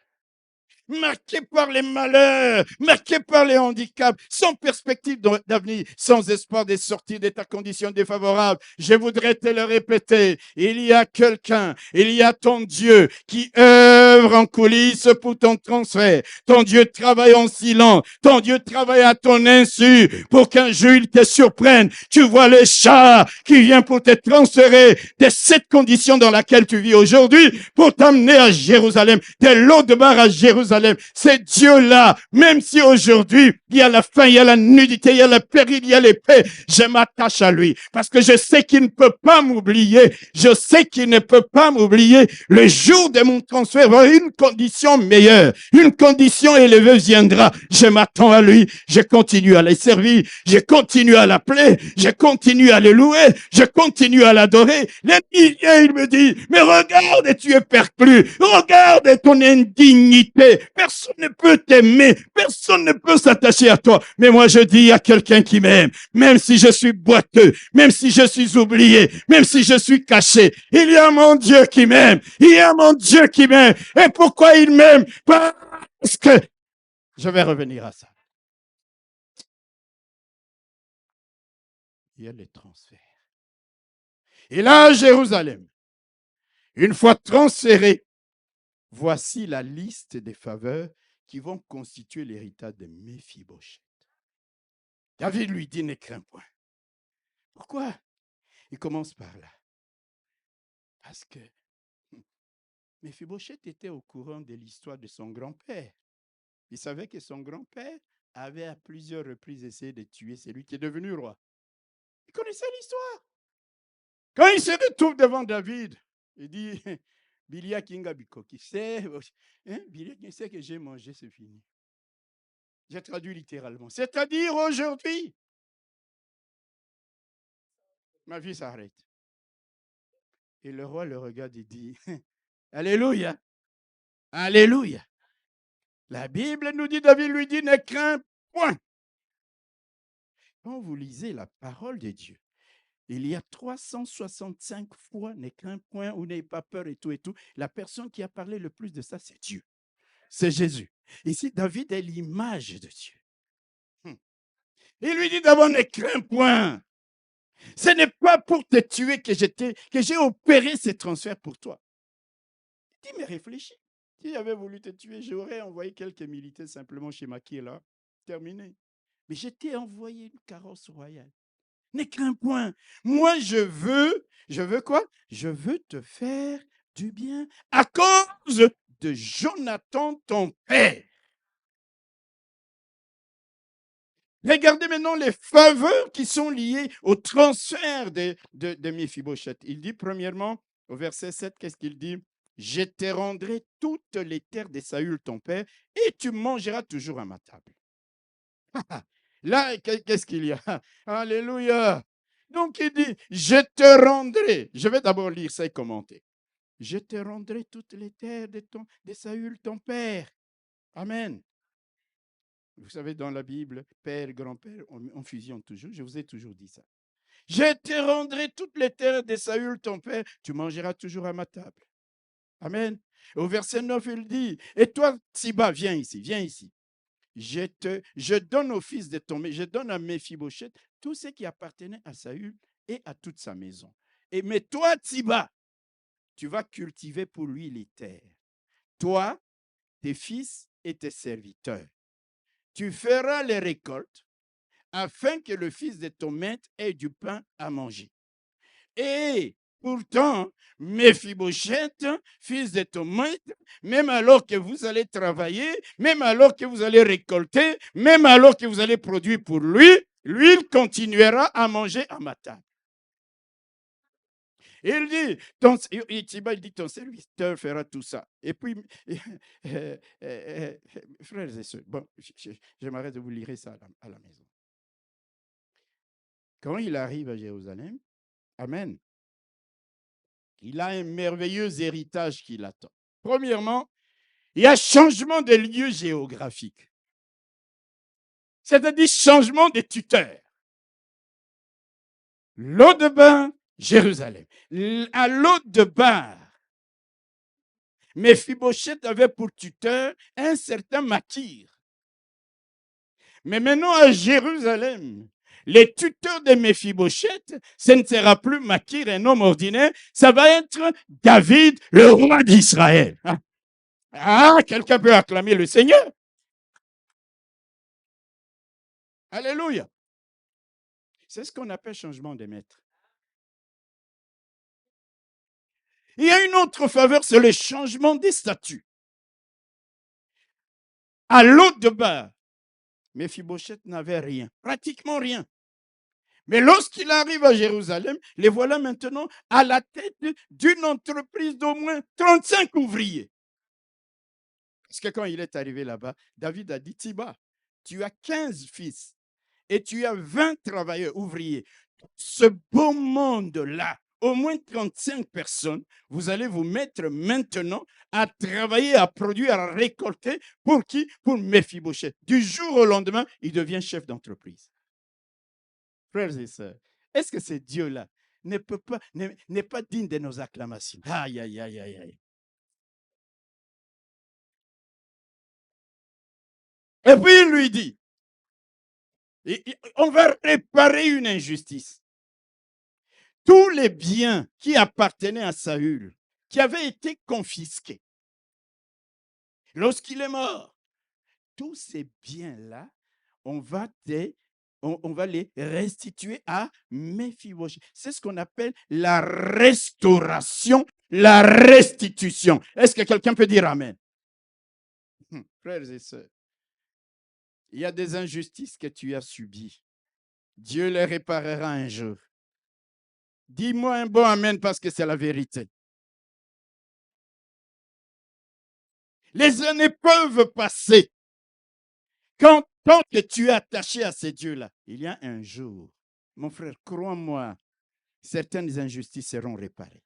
marqué par les malheurs, marqué par les handicaps, sans perspective d'avenir, sans espoir de sortir de ta condition défavorable. Je voudrais te le répéter, il y a quelqu'un, il y a ton Dieu qui œuvre en coulisses pour ton transfert. Ton Dieu travaille en silence, ton Dieu travaille à ton insu pour qu'un jour il te surprenne. Tu vois le char qui vient pour te transférer de cette condition dans laquelle tu vis aujourd'hui pour t'amener à Jérusalem, de Lodebar à Jérusalem. C'est Dieu-là, même si aujourd'hui, il y a la faim, il y a la nudité, il y a le péril, il y a l'épée, je m'attache à lui parce que je sais qu'il ne peut pas m'oublier. Je sais qu'il ne peut pas m'oublier. Le jour de mon transfert, une condition meilleure, une condition élevée viendra. Je m'attends à lui. Je continue à le servir. Je continue à l'appeler. Je continue à le louer. Je continue à l'adorer. L'ennemi vient, il me dit, mais regarde, tu es perclus. Regarde ton indignité. Personne ne peut t'aimer. Personne ne peut s'attacher à toi. Mais moi, je dis, il y a quelqu'un qui m'aime. Même si je suis boiteux, même si je suis oublié, même si je suis caché, il y a mon Dieu qui m'aime. Il y a mon Dieu qui m'aime. Et pourquoi il m'aime? Parce que je vais revenir à ça. Il y a les transferts. Et là, Jérusalem, Une fois transféré, voici la liste des faveurs qui vont constituer l'héritage de Méphibosheth. David lui dit, ne crains point. Pourquoi? Il commence par là. Parce que Méphibosheth était au courant de l'histoire de son grand-père. Il savait que son grand-père avait à plusieurs reprises essayé de tuer celui qui est devenu roi. Il connaissait l'histoire. Quand il se retrouve devant David, il dit, Bilia Kinga Bikoki, c'est Bilia qui sait que j'ai mangé, c'est fini. J'ai traduit littéralement. C'est-à-dire aujourd'hui, ma vie s'arrête. Et le roi le regarde et dit, Alléluia, Alléluia. La Bible nous dit, David lui dit, ne crains point. Quand vous lisez la parole de Dieu, il y a 365 fois, ne crains point ou n'ayez pas peur et tout et tout. La personne qui a parlé le plus de ça, c'est Dieu. C'est Jésus. Ici, David est l'image de Dieu. Il lui dit d'abord, ne crains point. Ce n'est pas pour te tuer que j'ai opéré ces transferts pour toi. Il dit, mais réfléchis. Si j'avais voulu te tuer, j'aurais envoyé quelques militaires simplement chez Maki, là. Terminé. Mais je t'ai envoyé une carrosse royale. Ne crains point. Moi, je veux quoi? Je veux te faire du bien à cause de Jonathan, ton père. Regardez maintenant les faveurs qui sont liées au transfert de Méphibosheth. Il dit premièrement, au verset 7, qu'est-ce qu'il dit? Je te rendrai toutes les terres de Saül, ton père, et tu mangeras toujours à ma table. Là, qu'est-ce qu'il y a? Alléluia. Donc il dit, je te rendrai. Je vais d'abord lire ça et commenter. Je te rendrai toutes les terres de Saül, ton père. Amen. Vous savez, dans la Bible, père, grand-père, on fusionne toujours. Je vous ai toujours dit ça. Je te rendrai toutes les terres de Saül, ton père. Tu mangeras toujours à ma table. Amen. Au verset 9, il dit, et toi, Tsiba, viens ici, viens ici. Je donne au fils de ton mari, je donne à Méphibosheth tout ce qui appartenait à Saül et à toute sa maison. Mais toi, Tsiba, tu vas cultiver pour lui les terres. Toi, tes fils et tes serviteurs. Tu feras les récoltes afin que le fils de ton maître ait du pain à manger. Et pourtant, Méphibosheth, fils de ton maître, même alors que vous allez travailler, même alors que vous allez récolter, même alors que vous allez produire pour lui, lui, il continuera à manger à ma table. Il dit, ton serviteur fera tout ça. Et puis, frères et sœurs, bon, j'aimerais de vous lire ça à la maison. Quand il arrive à Jérusalem, amen, il a un merveilleux héritage qui l'attend. Premièrement, il y a changement de lieu géographique. C'est-à-dire changement de tuteur. Lo-debar, Jérusalem. À Lo-debar, Méphibosheth avait pour tuteur un certain Makir. Mais maintenant à Jérusalem, les tuteurs de Méphibosheth, ce ne sera plus Makir, un homme ordinaire, ça va être David, le roi d'Israël. Ah, quelqu'un peut acclamer le Seigneur. Alléluia. C'est ce qu'on appelle changement de maître. Il y a une autre faveur, c'est le changement des statuts. À Lo-debar, Méphibosheth n'avait rien, pratiquement rien. Mais lorsqu'il arrive à Jérusalem, les voilà maintenant à la tête d'une entreprise d'au moins 35 ouvriers. Parce que quand il est arrivé là-bas, David a dit, Tsiba, tu as 15 fils et tu as 20 travailleurs ouvriers. Ce beau monde-là, au moins 35 personnes, vous allez vous mettre maintenant à travailler, à produire, à récolter. Pour qui? Pour Méphibosheth. Du jour au lendemain, il devient chef d'entreprise. Frères et sœurs, est-ce que ce Dieu-là n'est pas digne de nos acclamations? Aïe, aïe, aïe, aïe, aïe. Et puis il lui dit, on va réparer une injustice. Tous les biens qui appartenaient à Saül, qui avaient été confisqués. Lorsqu'il est mort, tous ces biens-là, on va les restituer à Méphibosheth. C'est ce qu'on appelle la restauration, la restitution. Est-ce que quelqu'un peut dire Amen? Frères et sœurs, il y a des injustices que tu as subies. Dieu les réparera un jour. Dis-moi un bon Amen parce que c'est la vérité. Les années peuvent passer. Tant que tu es attaché à ces dieux-là, il y a un jour, mon frère, crois-moi, certaines injustices seront réparées.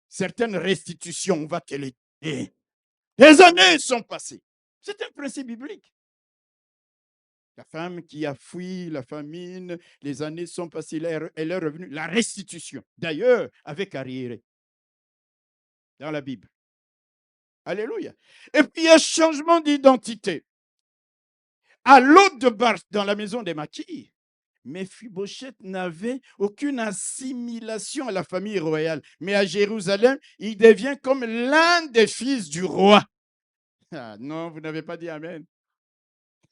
Certaines restitutions, on va te les dire. Les années sont passées. C'est un principe biblique. La femme qui a fui la famine, les années sont passées, elle est revenue. La restitution, d'ailleurs, avec arriéré, dans la Bible. Alléluia. Et puis, il y a changement d'identité. À l'autre de Bar, dans la maison des Makir, Méphibosheth n'avait aucune assimilation à la famille royale. Mais à Jérusalem, il devient comme l'un des fils du roi. Ah, non, vous n'avez pas dit Amen.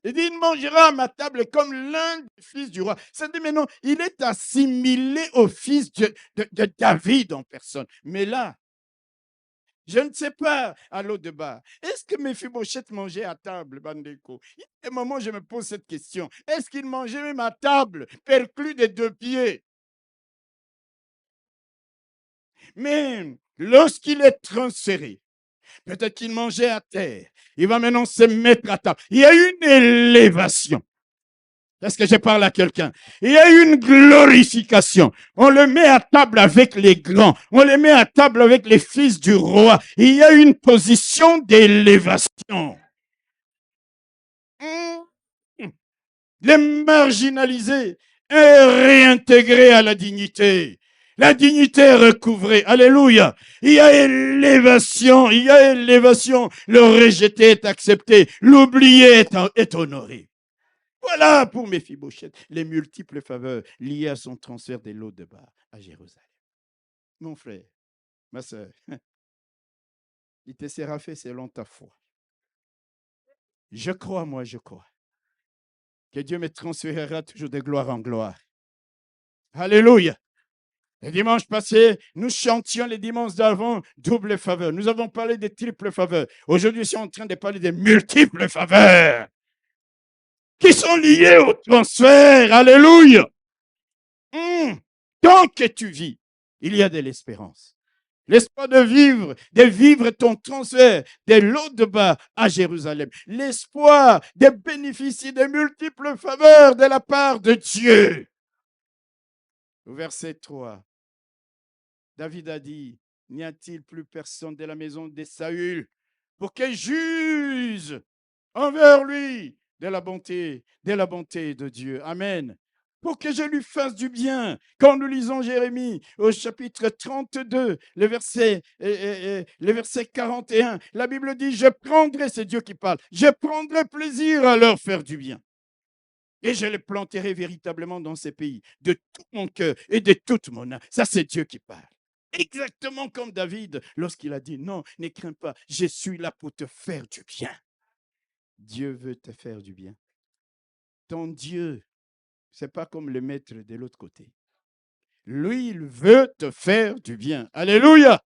Il dit, il mangera à ma table comme l'un des fils du roi. Ça dit, mais non, il est assimilé au fils de David en personne. Mais là, je ne sais pas à l'eau de bas. Est-ce que Méphibosheth mangeait à table, Bandeko? Il y a un moment, je me pose cette question. Est-ce qu'il mangeait même à table, perclus des deux pieds? Mais lorsqu'il est transféré, peut-être qu'il mangeait à terre. Il va maintenant se mettre à table. Il y a une élévation. Est-ce que je parle à quelqu'un? Il y a une glorification. On le met à table avec les grands. On le met à table avec les fils du roi. Il y a une position d'élévation. Les marginalisés est réintégré à la dignité. La dignité est recouvrée. Alléluia. Il y a élévation. Il y a élévation. Le rejeté est accepté. L'oublié est honoré. Voilà pour Méphibosheth les multiples faveurs liées à son transfert des lots de bas à Jérusalem. Mon frère, ma soeur, il te sera fait selon ta foi. Je crois, moi, je crois que Dieu me transférera toujours de gloire en gloire. Alléluia. Le dimanche passé, nous chantions les dimanches d'avant double faveur. Nous avons parlé des triples faveurs. Aujourd'hui, nous sommes en train de parler des multiples faveurs qui sont liées au transfert. Alléluia. Tant que tu vis, il y a de l'espérance. L'espoir de vivre ton transfert des lots de bas à Jérusalem. L'espoir de bénéficier de multiples faveurs de la part de Dieu. Au verset 3, David a dit, n'y a-t-il plus personne de la maison de Saül pour qu'il juge envers lui de la bonté de Dieu. Amen. Pour que je lui fasse du bien. Quand nous lisons Jérémie au chapitre 32, le verset 41, la Bible dit, je prendrai, c'est Dieu qui parle, je prendrai plaisir à leur faire du bien. Et je les planterai véritablement dans ces pays, de tout mon cœur et de toute mon âme. Ça, c'est Dieu qui parle. Exactement comme David, lorsqu'il a dit, non, ne crains pas, je suis là pour te faire du bien. Dieu veut te faire du bien. Ton Dieu, ce n'est pas comme le maître de l'autre côté. Lui, il veut te faire du bien. Alléluia.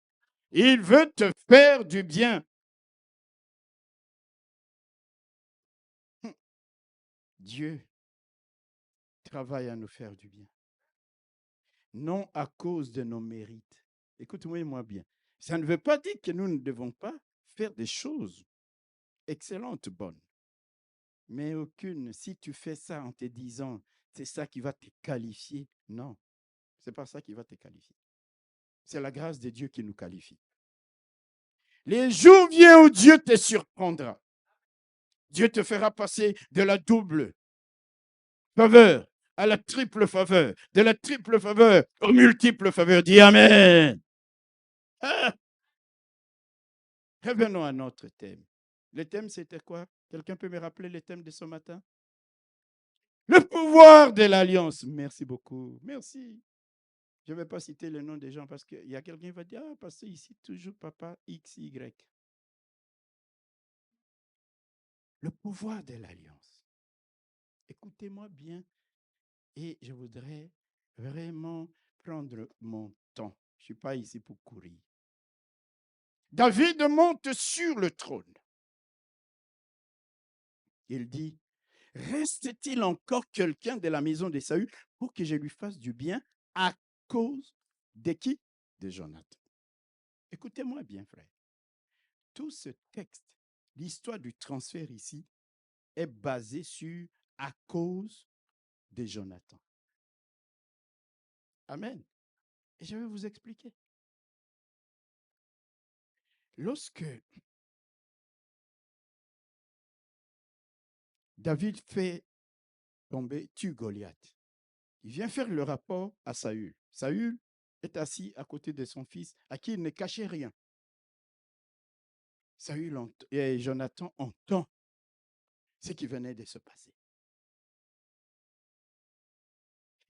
Il veut te faire du bien. Dieu travaille à nous faire du bien. Non à cause de nos mérites. Écoutez-moi bien. Ça ne veut pas dire que nous ne devons pas faire des choses excellentes, bonnes. Mais aucune, si tu fais ça en te disant, c'est ça qui va te qualifier, non, ce n'est pas ça qui va te qualifier. C'est la grâce de Dieu qui nous qualifie. Les jours viennent où Dieu te surprendra. Dieu te fera passer de la double faveur à la triple faveur, de la triple faveur aux multiples faveurs. Dis Amen. Ah. Revenons à notre thème. Le thème, c'était quoi? Quelqu'un peut me rappeler le thème de ce matin? Le pouvoir de l'alliance. Merci beaucoup. Merci. Je ne vais pas citer le nom des gens parce qu'il y a quelqu'un qui va dire, ah, parce que ici, toujours papa XY. Le pouvoir de l'alliance. Écoutez-moi bien et je voudrais vraiment prendre mon temps. Je ne suis pas ici pour courir. David monte sur le trône. Il dit, reste-t-il encore quelqu'un de la maison de Saül pour que je lui fasse du bien à cause de qui? De Jonathan. Écoutez-moi bien, frère. Tout ce texte, l'histoire du transfert ici, est basée sur à cause de Jonathan. Amen. Et je vais vous expliquer. Lorsque David fait tomber, tue Goliath, il vient faire le rapport à Saül. Saül est assis à côté de son fils, à qui il ne cachait rien. Saül et Jonathan entendent ce qui venait de se passer.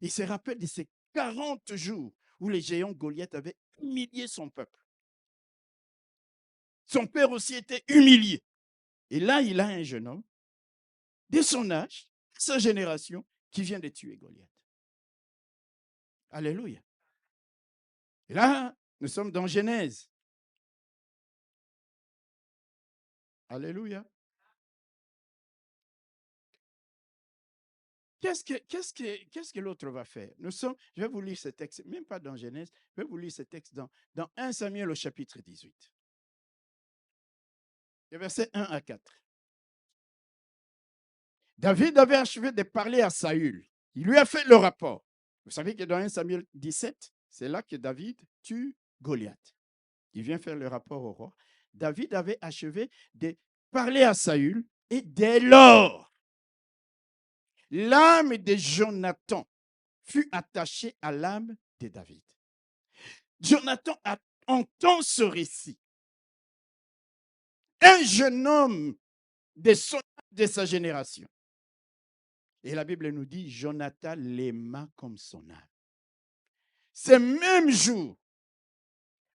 Il se rappelle de ces 40 jours où les géants Goliath avaient humilié son peuple. Son père aussi était humilié. Et là, il a un jeune homme de son âge, de sa génération, qui vient de tuer Goliath. Alléluia. Et là, nous sommes dans Genèse. Alléluia. Qu'est-ce que l'autre va faire? Je vais vous lire ce texte, même pas dans Genèse, je vais vous lire ce texte dans 1 Samuel au chapitre 18. Les versets 1 à 4. David avait achevé de parler à Saül. Il lui a fait le rapport. Vous savez que dans 1 Samuel 17, c'est là que David tue Goliath. Il vient faire le rapport au roi. David avait achevé de parler à Saül et dès lors, l'âme de Jonathan fut attachée à l'âme de David. Jonathan entend ce récit. Un jeune homme de sa génération. Et la Bible nous dit, Jonathan l'aima comme son âme. Ce même jour,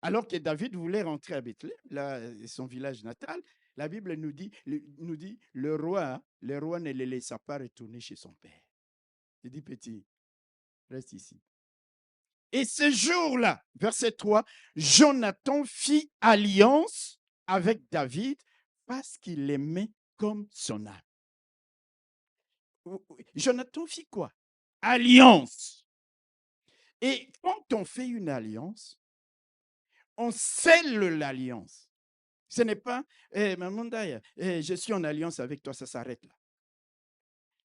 alors que David voulait rentrer à Bethléem, son village natal, la Bible nous dit le roi ne le laissa pas retourner chez son père. Il dit, petit, reste ici. Et ce jour-là, verset 3, Jonathan fit alliance avec David parce qu'il l'aimait comme son âme. Jonathan fit quoi? Alliance. Et quand on fait une alliance, on scelle l'alliance. Ce n'est pas, Mamandaya, je suis en alliance avec toi, ça s'arrête là.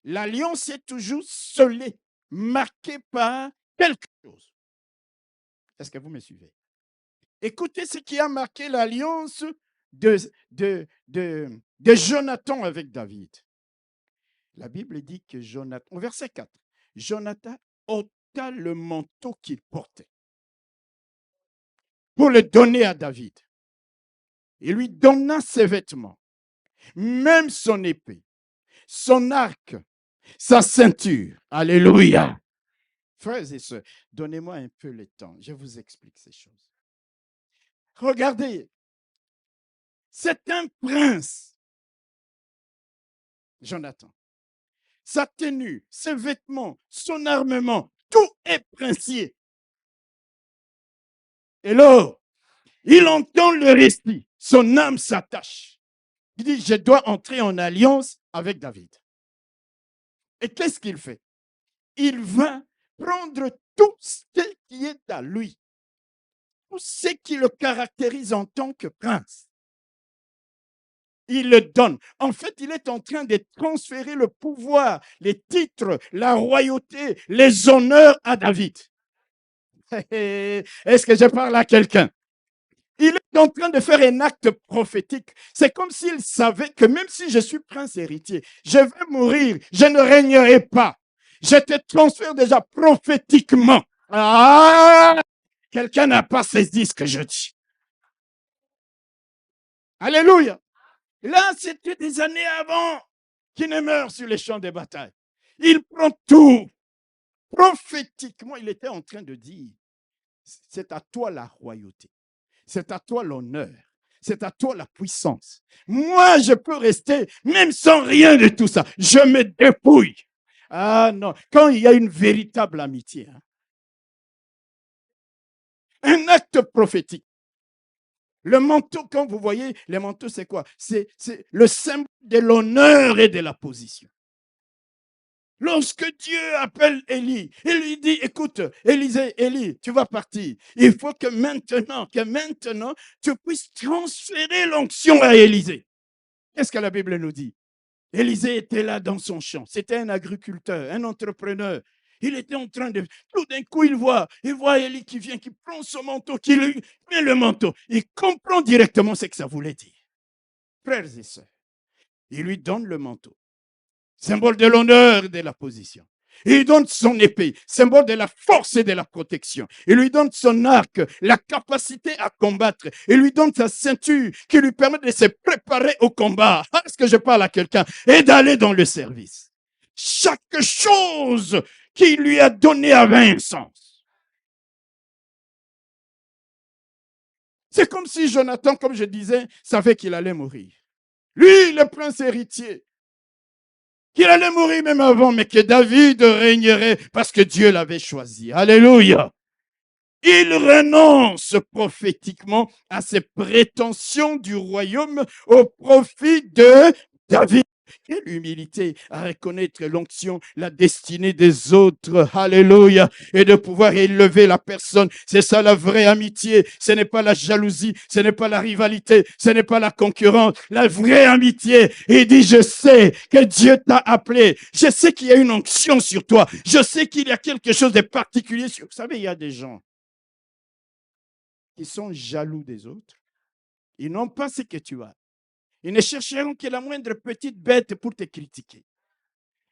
L'alliance est toujours scellée, marquée par quelque chose. Est-ce que vous me suivez? Écoutez ce qui a marqué l'alliance de Jonathan avec David. La Bible dit que Jonathan, au verset 4, Jonathan ôta le manteau qu'il portait pour le donner à David. Il lui donna ses vêtements, même son épée, son arc, sa ceinture. Alléluia. Frères et sœurs, donnez-moi un peu le temps. Je vous explique ces choses. Regardez, c'est un prince, Jonathan. Sa tenue, ses vêtements, son armement, tout est princier. Et là, il entend le récit. Son âme s'attache. Il dit, je dois entrer en alliance avec David. Et qu'est-ce qu'il fait? Il va prendre tout ce qui est à lui, tout ce qui le caractérise en tant que prince. Il le donne. En fait, il est en train de transférer le pouvoir, les titres, la royauté, les honneurs à David. Est-ce que je parle à quelqu'un? Il est en train de faire un acte prophétique. C'est comme s'il savait que même si je suis prince héritier, je vais mourir, je ne régnerai pas. Je te transfère déjà prophétiquement. Ah! Quelqu'un n'a pas saisi ce que je dis. Alléluia. Là, c'était des années avant qu'il ne meure sur les champs de bataille. Il prend tout. Prophétiquement, il était en train de dire, C'est à toi la royauté. C'est à toi l'honneur. C'est à toi la puissance. Moi, je peux rester même sans rien de tout ça. Je me dépouille. Ah non, quand il y a une véritable amitié, hein, un acte prophétique. Le manteau, quand vous voyez, les manteaux, c'est quoi? C'est le symbole de l'honneur et de la position. Lorsque Dieu appelle Élie, il lui dit, écoute, Élie, tu vas partir. Il faut que maintenant, tu puisses transférer l'onction à Élisée. Qu'est-ce que la Bible nous dit? Élisée était là dans son champ. C'était un agriculteur, un entrepreneur. Il était en train de... Tout d'un coup, il voit Élie qui vient, qui prend son manteau, qui lui met le manteau. Il comprend directement ce que ça voulait dire. Frères et sœurs, il lui donne le manteau, symbole de l'honneur et de la position. Il lui donne son épée, symbole de la force et de la protection. Il lui donne son arc, la capacité à combattre. Il lui donne sa ceinture qui lui permet de se préparer au combat. Est-ce que je parle à quelqu'un? Et d'aller dans le service. Chaque chose qu'il lui a donné avait un sens. C'est comme si Jonathan, comme je disais, savait qu'il allait mourir. Lui, le prince héritier, qu'il allait mourir même avant, mais que David régnerait parce que Dieu l'avait choisi. Alléluia. Il renonce prophétiquement à ses prétentions du royaume au profit de David. Quelle humilité à reconnaître l'onction, la destinée des autres. Alléluia. Et de pouvoir élever la personne. C'est ça la vraie amitié. Ce n'est pas la jalousie. Ce n'est pas la rivalité. Ce n'est pas la concurrence. La vraie amitié. Il dit, je sais que Dieu t'a appelé. Je sais qu'il y a une onction sur toi. Je sais qu'il y a quelque chose de particulier sur... Vous savez, il y a des gens qui sont jaloux des autres. Ils n'ont pas ce que tu as. Ils ne chercheront que la moindre petite bête pour te critiquer.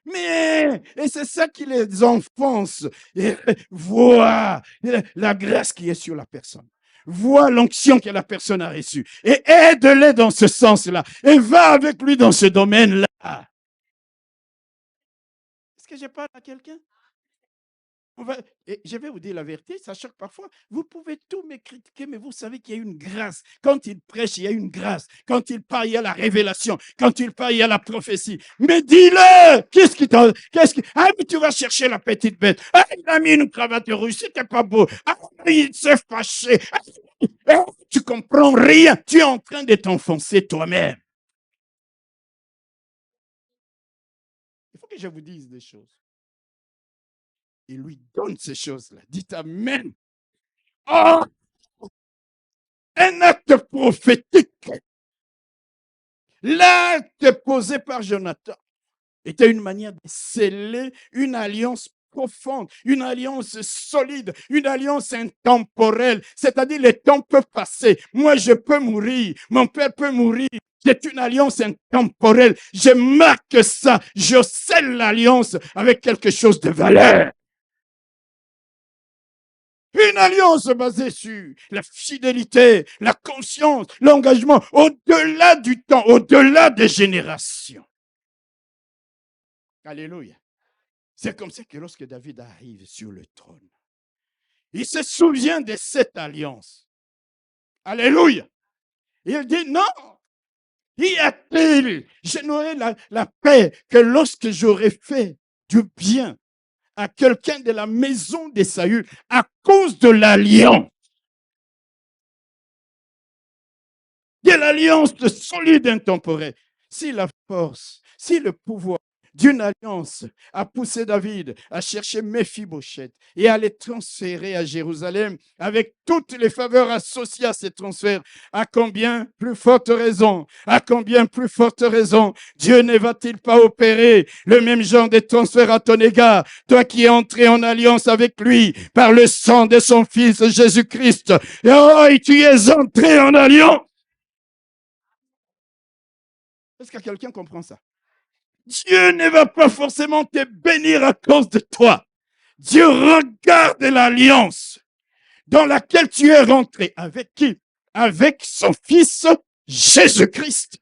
Mais, et c'est ça qui les enfonce. Et vois la grâce qui est sur la personne. Vois l'onction que la personne a reçue. Et aide-les dans ce sens-là. Et va avec lui dans ce domaine-là. Est-ce que je parle à quelqu'un? Et je vais vous dire la vérité, ça choque parfois. Vous pouvez tout me critiquer, mais vous savez qu'il y a une grâce. Quand il prêche, il y a une grâce. Quand il parle, il y a la révélation. Quand il parle, il y a la prophétie. Mais dis-le! Ah, mais tu vas chercher la petite bête. Ah, il a mis une cravate rouge, c'était pas beau. Ah, il s'est fâché. Ah, tu comprends rien. Tu es en train de t'enfoncer toi-même. Il faut que je vous dise des choses. Il lui donne ces choses-là. Dites Amen. Oh! Un acte prophétique. L'acte posé par Jonathan était une manière de sceller une alliance profonde, une alliance solide, une alliance intemporelle. C'est-à-dire les temps peuvent passer. Moi, je peux mourir. Mon père peut mourir. C'est une alliance intemporelle. Je marque ça. Je scelle l'alliance avec quelque chose de valeur. Une alliance basée sur la fidélité, la conscience, l'engagement, au-delà du temps, au-delà des générations. Alléluia. C'est comme ça que lorsque David arrive sur le trône, il se souvient de cette alliance. Alléluia. Il dit non. Y a-t-il, je n'aurai la paix que lorsque j'aurai fait du bien à quelqu'un de la maison de Saül à cause de l'alliance. De l'alliance solide intemporelle. Si la force, si le pouvoir d'une alliance a poussé David à chercher Méphibosheth et à les transférer à Jérusalem avec toutes les faveurs associées à ces transferts, à combien plus forte raison, Dieu ne va-t-il pas opérer le même genre de transfert à ton égard, toi qui es entré en alliance avec lui par le sang de son Fils Jésus-Christ. Oh, et tu es entré en alliance. Est-ce que quelqu'un comprend ça? Dieu ne va pas forcément te bénir à cause de toi. Dieu regarde l'alliance dans laquelle tu es rentré. Avec qui? Avec son Fils Jésus-Christ.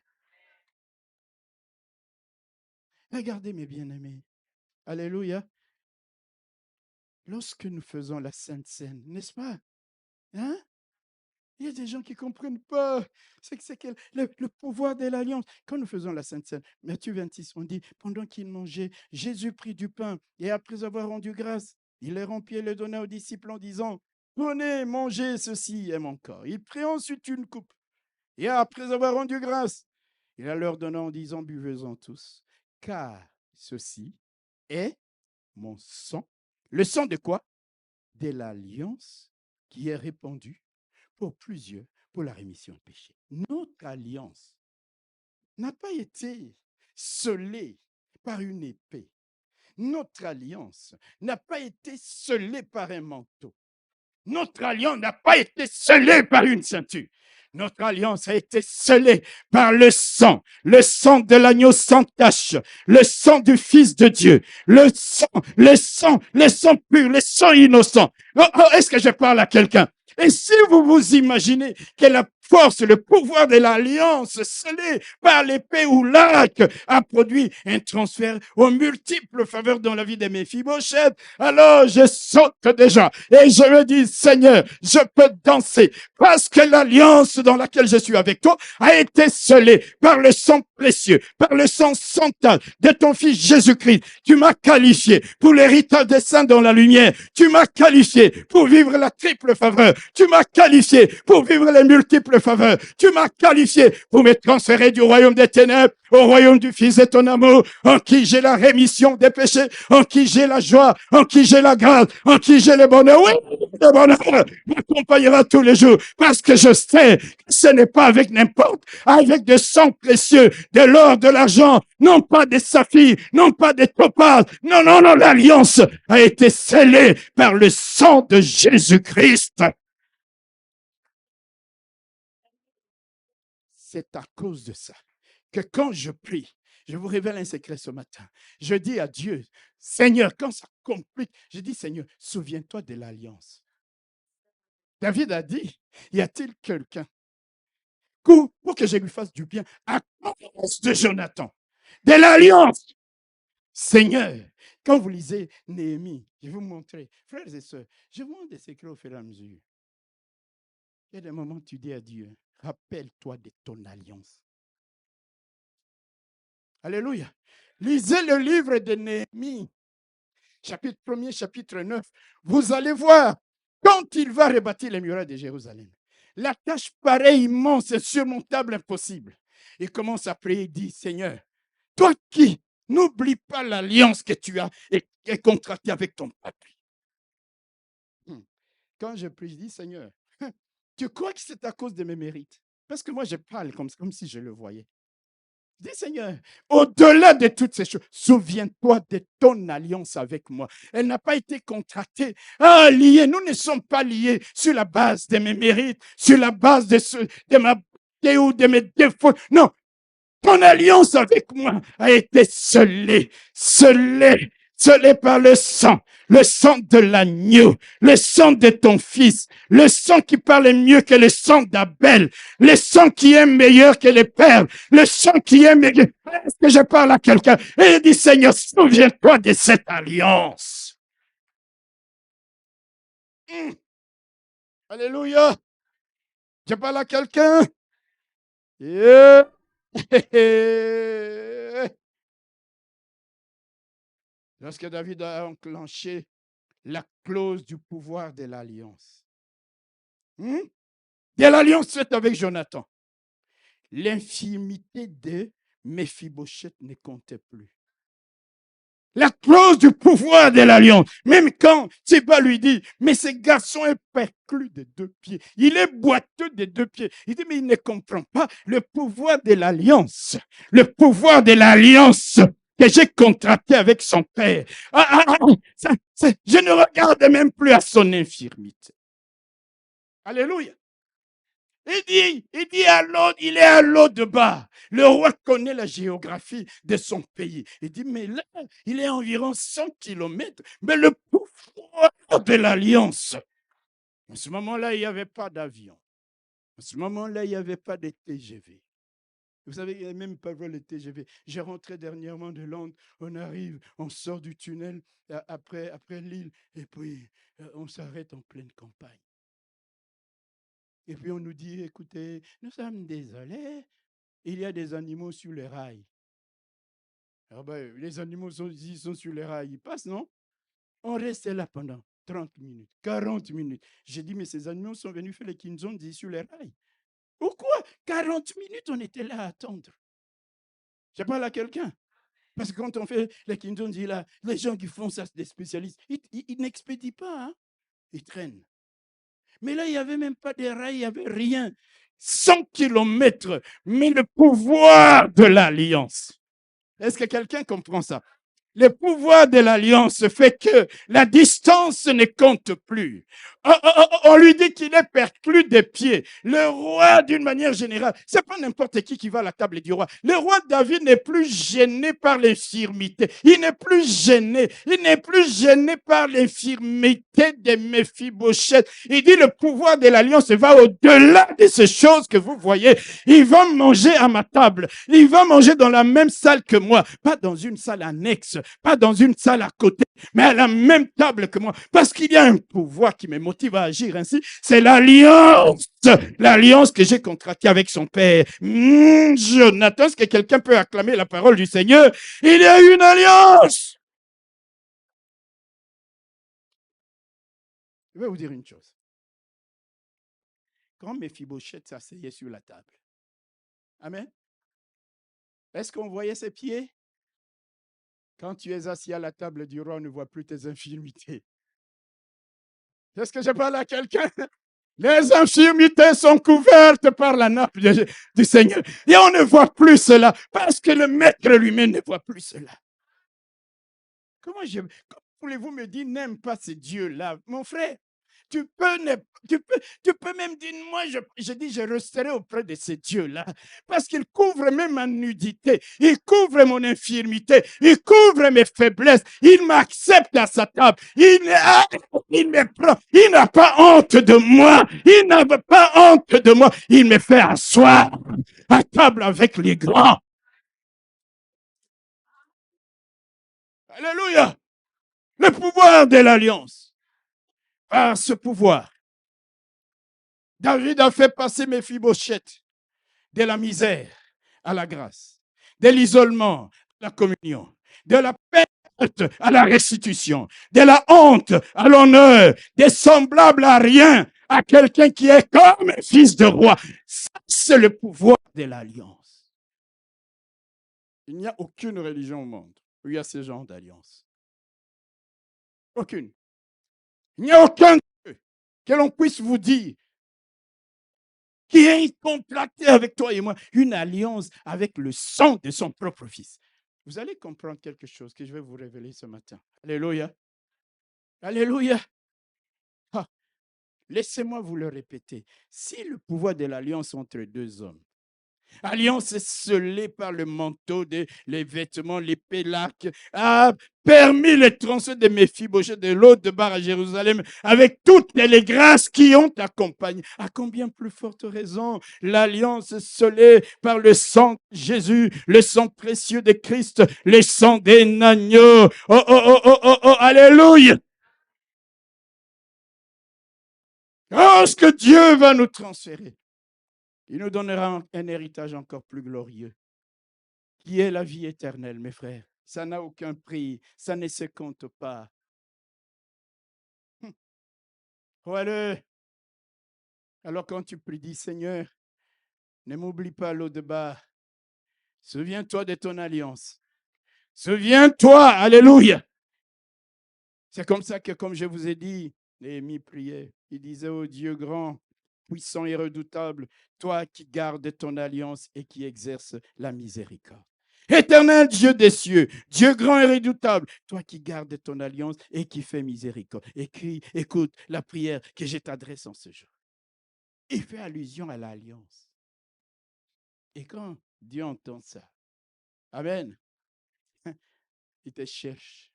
Regardez mes bien-aimés. Alléluia. Lorsque nous faisons la Sainte Seine, n'est-ce pas? Hein? Il y a des gens qui ne comprennent pas. C'est le pouvoir de l'alliance. Quand nous faisons la Sainte Seine, Matthieu 26, on dit, pendant qu'il mangeait, Jésus prit du pain et après avoir rendu grâce, il les rompit et les donna aux disciples en disant, prenez, mangez, ceci est mon corps. Il prit ensuite une coupe et après avoir rendu grâce, il la leur donna en disant, buvez-en tous, car ceci est mon sang. Le sang de quoi? De l'alliance qui est répandue pour plusieurs, pour la rémission de péché. Notre alliance n'a pas été scellée par une épée. Notre alliance n'a pas été scellée par un manteau. Notre alliance n'a pas été scellée par une ceinture. Notre alliance a été scellée par le sang de l'agneau sans tache, le sang du Fils de Dieu, le sang pur, le sang innocent. Est-ce que je parle à quelqu'un? Et si vous vous imaginez que la force, le pouvoir de l'alliance scellée par l'épée ou l'arc a produit un transfert aux multiples faveurs dans la vie de Méphibosheth, alors je saute déjà et je me dis, Seigneur, je peux danser parce que l'alliance dans laquelle je suis avec toi a été scellée par le sang précieux, par le sang sans tache de ton Fils Jésus-Christ. Tu m'as qualifié pour l'héritage des saints dans la lumière. Tu m'as qualifié pour vivre la triple faveur. Tu m'as qualifié pour vivre les multiples faveurs. Tu m'as qualifié pour me transférer du royaume des ténèbres au royaume du Fils de ton amour, en qui j'ai la rémission des péchés, en qui j'ai la joie, en qui j'ai la grâce, en qui j'ai le bonheur. Oui, le bonheur m'accompagnera tous les jours, parce que je sais que ce n'est pas avec n'importe, avec de sang précieux, de l'or, de l'argent, non pas des saphirs, non pas des topazes. Non, non, non, l'alliance a été scellée par le sang de Jésus-Christ. C'est à cause de ça que quand je prie, je vous révèle un secret ce matin. Je dis à Dieu, Seigneur, quand ça complique, je dis, Seigneur, souviens-toi de l'alliance. David a dit, y a-t-il quelqu'un pour que je lui fasse du bien à cause de Jonathan, de l'alliance? Seigneur, quand vous lisez Néhémie, je vais vous montrer, frères et sœurs, je vous montre des secrets au fur et à mesure. Il y a des moments où tu dis à Dieu, rappelle-toi de ton alliance. Alléluia. Lisez le livre de Néhémie, chapitre 1er, chapitre 9. Vous allez voir, quand il va rebâtir les murailles de Jérusalem, la tâche pareille, immense, insurmontable, impossible. Il commence à prier, il dit, Seigneur, toi qui n'oublie pas l'alliance que tu as et contractée avec ton peuple. Quand je prie, je dis, Seigneur, tu crois que c'est à cause de mes mérites? Parce que moi, je parle comme si je le voyais. Dis Seigneur, au-delà de toutes ces choses, souviens-toi de ton alliance avec moi. Elle n'a pas été contractée, liée. Nous ne sommes pas liés sur la base de mes mérites, sur la base de ma beauté ou de mes défauts. Non, ton alliance avec moi a été scellée par le sang de l'agneau, le sang de ton fils, le sang qui parle mieux que le sang d'Abel, le sang qui est meilleur que les perles, le sang qui est meilleur. Est-ce que je parle à quelqu'un? Et il dit, Seigneur, souviens-toi de cette alliance. Alléluia. Je parle à quelqu'un? Yeah. Lorsque David a enclenché la clause du pouvoir de l'alliance, de l'alliance faite avec Jonathan, l'infimité de Méphibosheth ne comptait plus. La clause du pouvoir de l'alliance, même quand Siba lui dit, mais ce garçon est perclus de 2 pieds, il est boiteux de 2 pieds. Il dit, mais il ne comprend pas le pouvoir de l'alliance. Le pouvoir de l'alliance que j'ai contracté avec son père. Je ne regarde même plus à son infirmité. Alléluia. Il dit à l'autre, il est à l'autre de bas. Le roi connaît la géographie de son pays. Il dit, mais là, il est à environ 100 kilomètres. Mais le pouvoir de l'alliance. En ce moment-là, il n'y avait pas d'avion. En ce moment-là, il n'y avait pas de TGV. Vous savez, il n'y a même pas le TGV. J'ai rentré dernièrement de Londres. On arrive, on sort du tunnel après Lille. Et puis, on s'arrête en pleine campagne. Et puis on nous dit, écoutez, nous sommes désolés, il y a des animaux sur les rails. Ah ben, les animaux ils sont sur les rails, ils passent, non? On restait là pendant 30 minutes, 40 minutes. J'ai dit, mais ces animaux sont venus faire les kinzondi sur les rails. Pourquoi 40 minutes, on était là à attendre? Je parle à quelqu'un. Parce que quand on fait les kinzondi, là, les gens qui font ça, c'est des spécialistes. Ils n'expédient pas, hein? Ils traînent. Mais là, il n'y avait même pas de rails, il n'y avait rien. 100 kilomètres, mais le pouvoir de l'alliance. Est-ce que quelqu'un comprend ça? Le pouvoir de l'alliance fait que la distance ne compte plus. On lui dit qu'il est perclus des pieds. Le roi, d'une manière générale, c'est pas n'importe qui va à la table du roi. Le roi David n'est plus gêné par l'infirmité. Il n'est plus gêné. Il n'est plus gêné par l'infirmité de Méphibosheth. Il dit le pouvoir de l'alliance va au-delà de ces choses que vous voyez. Il va manger à ma table. Il va manger dans la même salle que moi. Pas dans une salle annexe. Pas dans une salle à côté, mais à la même table que moi. Parce qu'il y a un pouvoir qui me motive à agir ainsi. C'est l'alliance. L'alliance que j'ai contractée avec son père. Jonathan, est-ce que quelqu'un peut acclamer la parole du Seigneur? Il y a une alliance. Je vais vous dire une chose. Quand Méphibosheth s'asseyait sur la table, amen, est-ce qu'on voyait ses pieds? Quand tu es assis à la table du roi, on ne voit plus tes infirmités. Est-ce que je parle à quelqu'un? Les infirmités sont couvertes par la nappe du Seigneur. Et on ne voit plus cela parce que le maître lui-même ne voit plus cela. Comment voulez-vous me dire n'aime pas ce Dieu-là? Mon frère, tu peux même dire, moi, je dis, je resterai auprès de ce Dieu-là. Parce qu'il couvre même ma nudité. Il couvre mon infirmité. Il couvre mes faiblesses. Il m'accepte à sa table. Il me prend. Il n'a pas honte de moi. Il n'a pas honte de moi. Il me fait asseoir à table avec les grands. Alléluia. Le pouvoir de l'alliance. Par ce pouvoir, David a fait passer Méphibosheth de la misère à la grâce, de l'isolement à la communion, de la perte à la restitution, de la honte à l'honneur, de semblable à rien à quelqu'un qui est comme un fils de roi. Ça, c'est le pouvoir de l'alliance. Il n'y a aucune religion au monde où il y a ce genre d'alliance. Aucune. Il n'y a aucun Dieu que l'on puisse vous dire qui est contracté avec toi et moi, une alliance avec le sang de son propre fils. Vous allez comprendre quelque chose que je vais vous révéler ce matin. Alléluia. Alléluia. Ah, laissez-moi vous le répéter. Si le pouvoir de l'alliance entre deux hommes, alliance scellée par le manteau, les vêtements, l'épée, l'arc, a permis le transfert de Méphibosheth de l'autre de Bar à Jérusalem avec toutes les grâces qui ont accompagné. À combien plus forte raison l'alliance scellée par le sang de Jésus, le sang précieux de Christ, le sang des agneaux. Oh, oh, oh, oh, oh, oh, alléluia. Oh, ce que Dieu va nous transférer. Il nous donnera un héritage encore plus glorieux, qui est la vie éternelle, mes frères. Ça n'a aucun prix, ça ne se compte pas. Voilà. Alors quand tu pries, dis, Seigneur, ne m'oublie pas l'au-delà. Souviens-toi de ton alliance. Souviens-toi, alléluia. C'est comme ça que, comme je vous ai dit, Néhémie priait. Il disait, oh Dieu grand, puissant et redoutable, toi qui gardes ton alliance et qui exerces la miséricorde. Éternel Dieu des cieux, Dieu grand et redoutable, toi qui gardes ton alliance et qui fais miséricorde. Écoute la prière que je t'adresse en ce jour. Il fait allusion à l'alliance. Et quand Dieu entend ça, amen, il te cherche,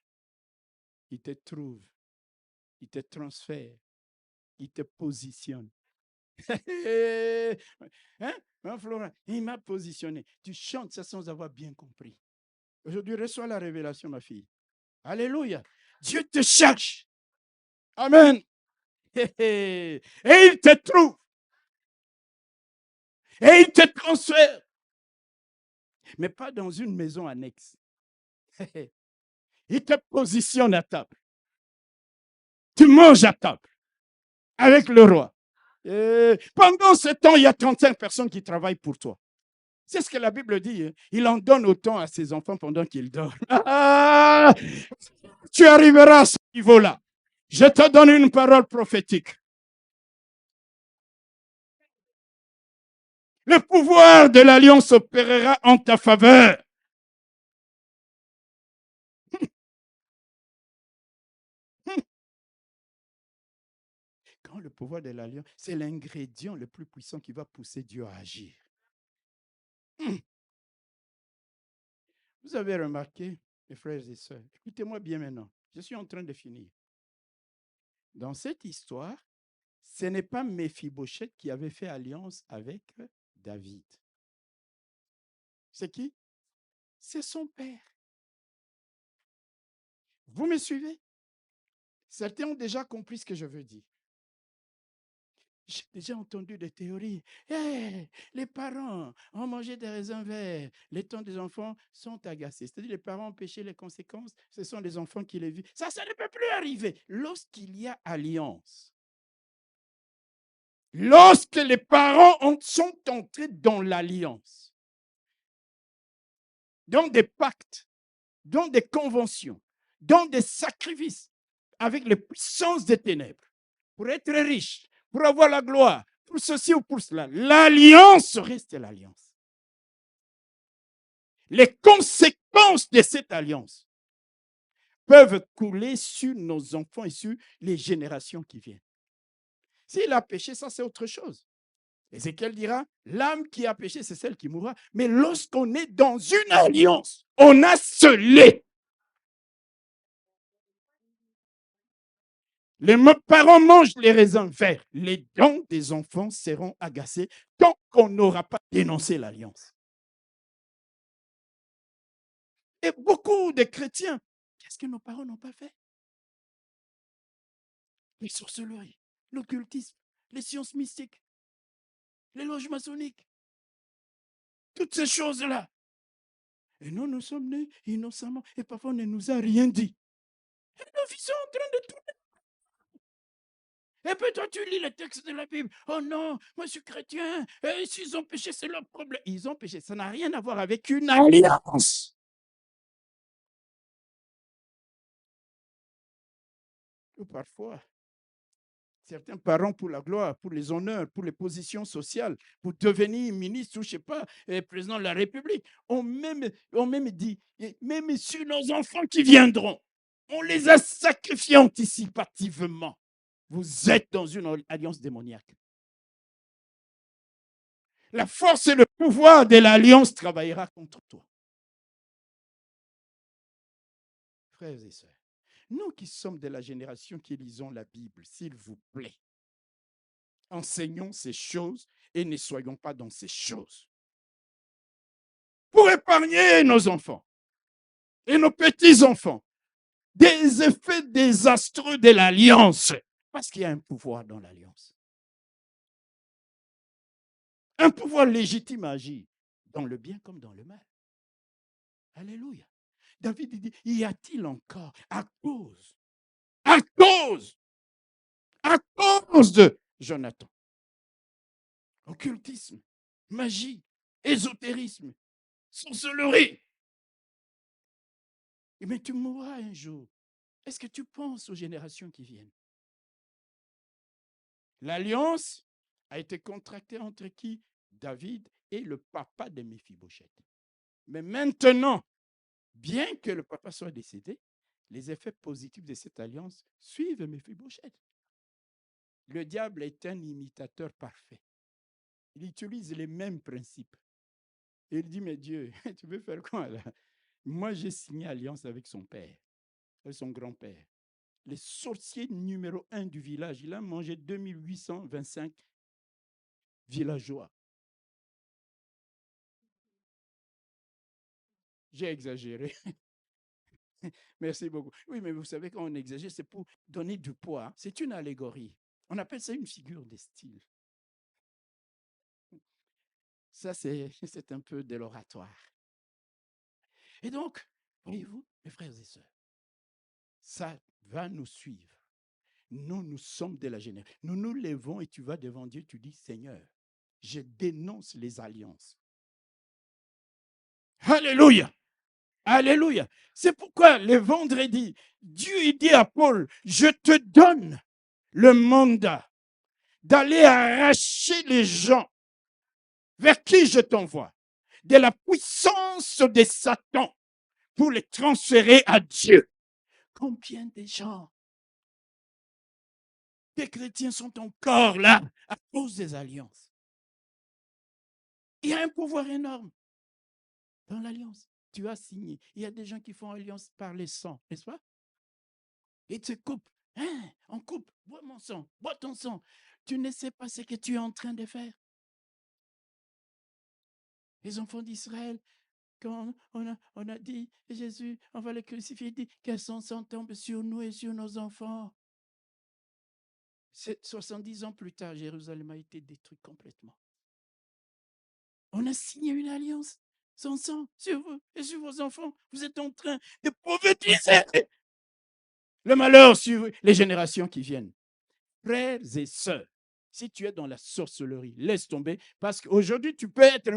il te trouve, il te transfère, il te positionne. Hein, Florent, il m'a positionné. Tu chantes ça sans avoir bien compris. Aujourd'hui, reçois la révélation, ma fille. Alléluia. Dieu te cherche. Amen. Et il te trouve. Et il te transfère. Mais pas dans une maison annexe. Il te positionne à table. Tu manges à table avec le roi. Et pendant ce temps, il y a 35 personnes qui travaillent pour toi. C'est ce que la Bible dit. Hein. Il en donne autant à ses enfants pendant qu'ils dorment. Ah, tu arriveras à ce niveau-là. Je te donne une parole prophétique. Le pouvoir de l'alliance opérera en ta faveur. Quand le pouvoir de l'alliance, c'est l'ingrédient le plus puissant qui va pousser Dieu à agir. Vous avez remarqué, mes frères et sœurs, écoutez-moi bien maintenant, je suis en train de finir. Dans cette histoire, ce n'est pas Méphibosheth qui avait fait alliance avec David. C'est qui? C'est son père. Vous me suivez? Certains ont déjà compris ce que je veux dire. J'ai déjà entendu des théories. Hey, les parents ont mangé des raisins verts. Les temps des enfants sont agacés. C'est-à-dire les parents ont péché, les conséquences, ce sont les enfants qui les vivent. Ça ne peut plus arriver. Lorsqu'il y a alliance, lorsque les parents sont entrés dans l'alliance, dans des pactes, dans des conventions, dans des sacrifices avec les puissances des ténèbres, pour être riche, pour avoir la gloire, pour ceci ou pour cela, l'alliance reste l'alliance. Les conséquences de cette alliance peuvent couler sur nos enfants et sur les générations qui viennent. S'il a péché, ça c'est autre chose. Ézéchiel dira, l'âme qui a péché, c'est celle qui mourra. Mais lorsqu'on est dans une alliance, on a scellé. Les parents mangent les raisins verts. Les dents des enfants seront agacées tant qu'on n'aura pas dénoncé l'alliance. Et beaucoup de chrétiens, qu'est-ce que nos parents n'ont pas fait? Les sorcelleries, l'occultisme, les sciences mystiques, les loges maçonniques, toutes ces choses-là. Et nous sommes nés innocemment et parfois on ne nous a rien dit. Et nos fils sont en train de tourner. Et puis toi, tu lis le texte de la Bible. Oh non, moi je suis chrétien. Et s'ils ont péché, c'est leur problème. Ils ont péché. Ça n'a rien à voir avec une alliance. Ou parfois, certains parents, pour la gloire, pour les honneurs, pour les positions sociales, pour devenir ministre ou je ne sais pas, président de la République, ont même dit, même sur nos enfants qui viendront, on les a sacrifiés anticipativement. Vous êtes dans une alliance démoniaque. La force et le pouvoir de l'alliance travaillera contre toi. Frères et sœurs, nous qui sommes de la génération qui lisons la Bible, s'il vous plaît, enseignons ces choses et ne soyons pas dans ces choses. Pour épargner nos enfants et nos petits-enfants des effets désastreux de l'alliance. Parce qu'il y a un pouvoir dans l'alliance. Un pouvoir légitime à agir dans le bien comme dans le mal. Alléluia. David dit, y a-t-il encore à cause de Jonathan, occultisme, magie, ésotérisme, sorcellerie. Mais tu mourras un jour. Est-ce que tu penses aux générations qui viennent? L'alliance a été contractée entre qui? David et le papa de Méphibosheth. Mais maintenant, bien que le papa soit décédé, les effets positifs de cette alliance suivent Méphibosheth. Le diable est un imitateur parfait. Il utilise les mêmes principes. Et il dit, mais Dieu, tu veux faire quoi là? Moi, j'ai signé alliance avec son père, avec son grand-père. Les sorciers numéro 1 du village, il a mangé 2825 villageois. J'ai exagéré. Merci beaucoup. Oui, mais vous savez, quand on exagère, c'est pour donner du poids. C'est une allégorie. On appelle ça une figure de style. Ça, c'est un peu de l'oratoire. Et donc, voyez-vous, mes frères et sœurs, ça va nous suivre. Nous sommes de la génération. Nous nous levons et tu vas devant Dieu, tu dis, Seigneur, je dénonce les alliances. Alléluia! Alléluia! C'est pourquoi le vendredi, Dieu il dit à Paul, je te donne le mandat d'aller arracher les gens vers qui je t'envoie, de la puissance de Satan pour les transférer à Dieu. Combien de gens, des chrétiens sont encore là à cause des alliances? Il y a un pouvoir énorme dans l'alliance. Tu as signé. Il y a des gens qui font alliance par les sangs, n'est-ce pas? Ils te coupent. Hein? On coupe. Bois mon sang. Bois ton sang. Tu ne sais pas ce que tu es en train de faire. Les enfants d'Israël, quand on a dit, Jésus, on va le crucifier, il dit que son sang tombe sur nous et sur nos enfants. 70 ans plus tard, Jérusalem a été détruite complètement. On a signé une alliance. Son sang sur vous et sur vos enfants. Vous êtes en train de prophétiser le malheur sur les générations qui viennent. Frères et sœurs, si tu es dans la sorcellerie, laisse tomber, parce qu'aujourd'hui, tu peux être...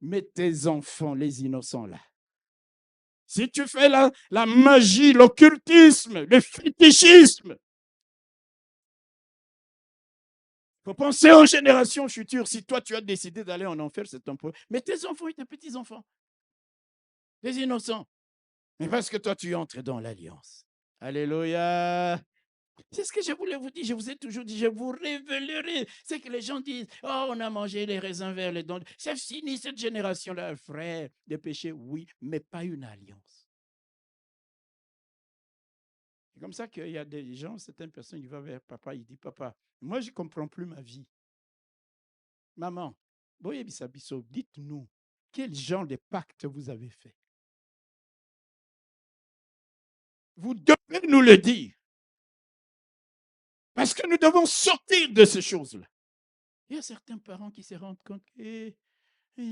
Mais tes enfants, les innocents, là, si tu fais la magie, l'occultisme, le fétichisme, il faut penser aux générations futures. Si toi, tu as décidé d'aller en enfer, c'est ton problème. Mais tes enfants et tes petits-enfants, les innocents, mais parce que toi, tu entres dans l'alliance. Alléluia. C'est ce que je voulais vous dire. Je vous ai toujours dit, je vous révélerai. C'est que les gens disent, oh, on a mangé les raisins verts, les dents. C'est fini cette génération-là, frère. Des péchés, oui, mais pas une alliance. C'est comme ça qu'il y a des gens, certaines personnes, ils vont vers papa, il dit, papa, moi, je ne comprends plus ma vie. Maman, dites-nous, quel genre de pacte vous avez fait? Vous devez nous le dire. Parce que nous devons sortir de ces choses-là. Il y a certains parents qui se rendent compte que,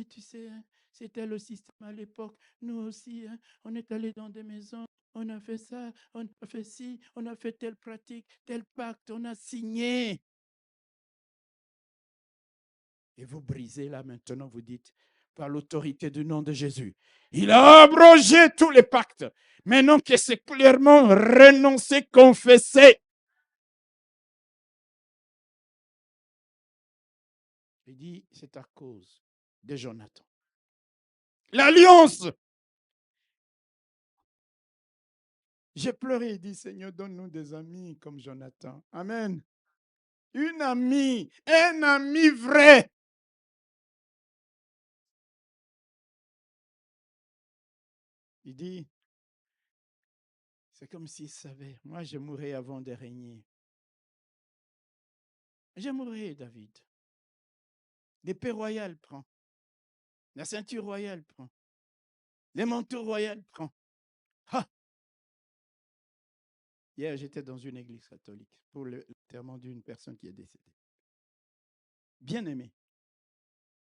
tu sais, c'était le système à l'époque. Nous aussi, on est allé dans des maisons, on a fait ça, on a fait ci, on a fait telle pratique, tel pacte, on a signé. Et vous brisez là maintenant, vous dites, par l'autorité du nom de Jésus, il a abrogé tous les pactes. Maintenant que c'est clairement renoncé, confessé. Il dit, c'est à cause de Jonathan. L'alliance. J'ai pleuré et dit, Seigneur, donne-nous des amis comme Jonathan. Amen. Une amie, un ami vrai. Il dit, c'est comme s'il savait, moi je mourrai avant de régner. Je mourrai, David. L'épée royale prend. La ceinture royale prend. Les manteaux royaux prend. Ha! Hier, j'étais dans une église catholique pour l'enterrement d'une personne qui est décédée. Bien aimé.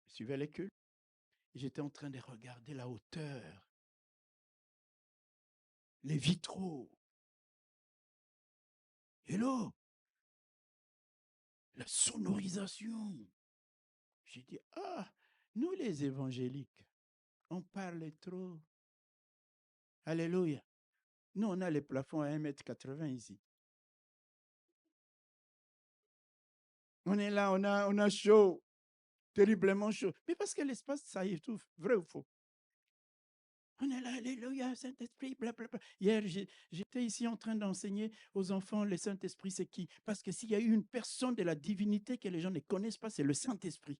Je suivais les cultes. J'étais en train de regarder la hauteur, les vitraux. Et là, la sonorisation. J'ai dit, ah, nous les évangéliques, on parle trop. Alléluia. Nous, on a les plafonds à 1,80 m ici. On est là, on a chaud, terriblement chaud. Mais parce que l'espace, ça étouffe, vrai ou faux? On est là, alléluia, Saint-Esprit, blablabla. Hier, j'étais ici en train d'enseigner aux enfants le Saint-Esprit, c'est qui? Parce que s'il y a une personne de la divinité que les gens ne connaissent pas, c'est le Saint-Esprit.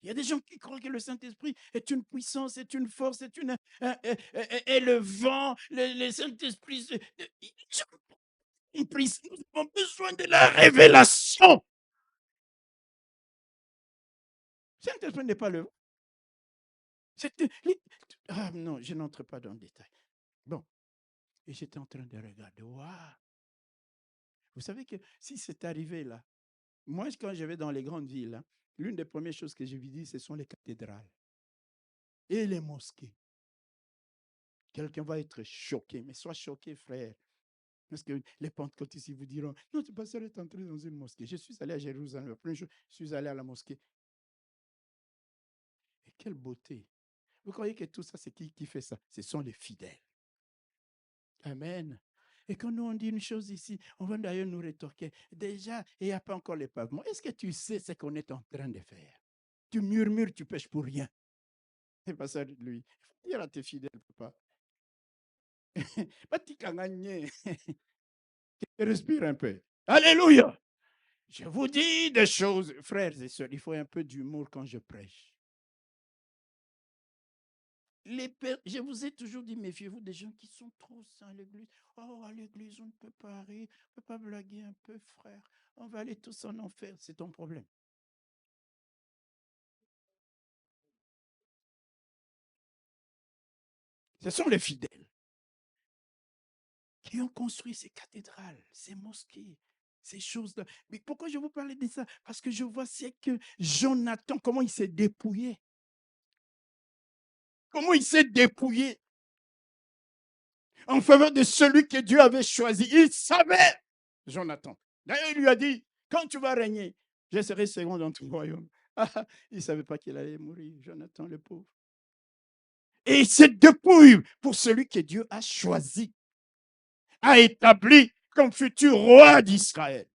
Il y a des gens qui croient que le Saint-Esprit est une puissance, est une force, est et le vent, le Saint-Esprit. Nous avons besoin de la révélation. Le Saint-Esprit n'est pas le vent. Ah non, je n'entre pas dans le détail. Bon, et j'étais en train de regarder. Waouh! Vous savez que si c'est arrivé là, Moi, quand je vais dans les grandes villes, hein, l'une des premières choses que je visite, ce sont les cathédrales et les mosquées. Quelqu'un va être choqué, mais sois choqué, frère. Parce que les pentecôtistes, ils vous diront, non, tu passerais est entré dans une mosquée. Je suis allé à Jérusalem, le premier jour, je suis allé à la mosquée. Et quelle beauté. Vous croyez que tout ça, c'est qui fait ça? Ce sont les fidèles. Amen. Et quand nous on dit une chose ici, on va d'ailleurs nous rétorquer. Déjà, il n'y a pas encore les pavements. Est-ce que tu sais ce qu'on est en train de faire? Tu murmures, tu pêches pour rien. C'est pas ça, lui. Il faut dire à tes fidèles, papa. Respire un peu. Alléluia. Je vous dis des choses, frères et sœurs, il faut un peu d'humour quand je prêche. Je vous ai toujours dit, méfiez-vous des gens qui sont trop saints à l'église. Oh, à l'église, on ne peut pas rire, on ne peut pas blaguer un peu, frère. On va aller tous en enfer, c'est ton problème. Ce sont les fidèles qui ont construit ces cathédrales, ces mosquées, ces choses-là. Mais pourquoi je vous parlais de ça? Parce que je vois, c'est que Jonathan, comment il s'est dépouillé. Comment il s'est dépouillé en faveur de celui que Dieu avait choisi. Il savait, Jonathan. D'ailleurs, il lui a dit, quand tu vas régner, je serai second dans ton royaume. Il ne savait pas qu'il allait mourir, Jonathan le pauvre. Et il s'est dépouillé pour celui que Dieu a choisi, a établi comme futur roi d'Israël.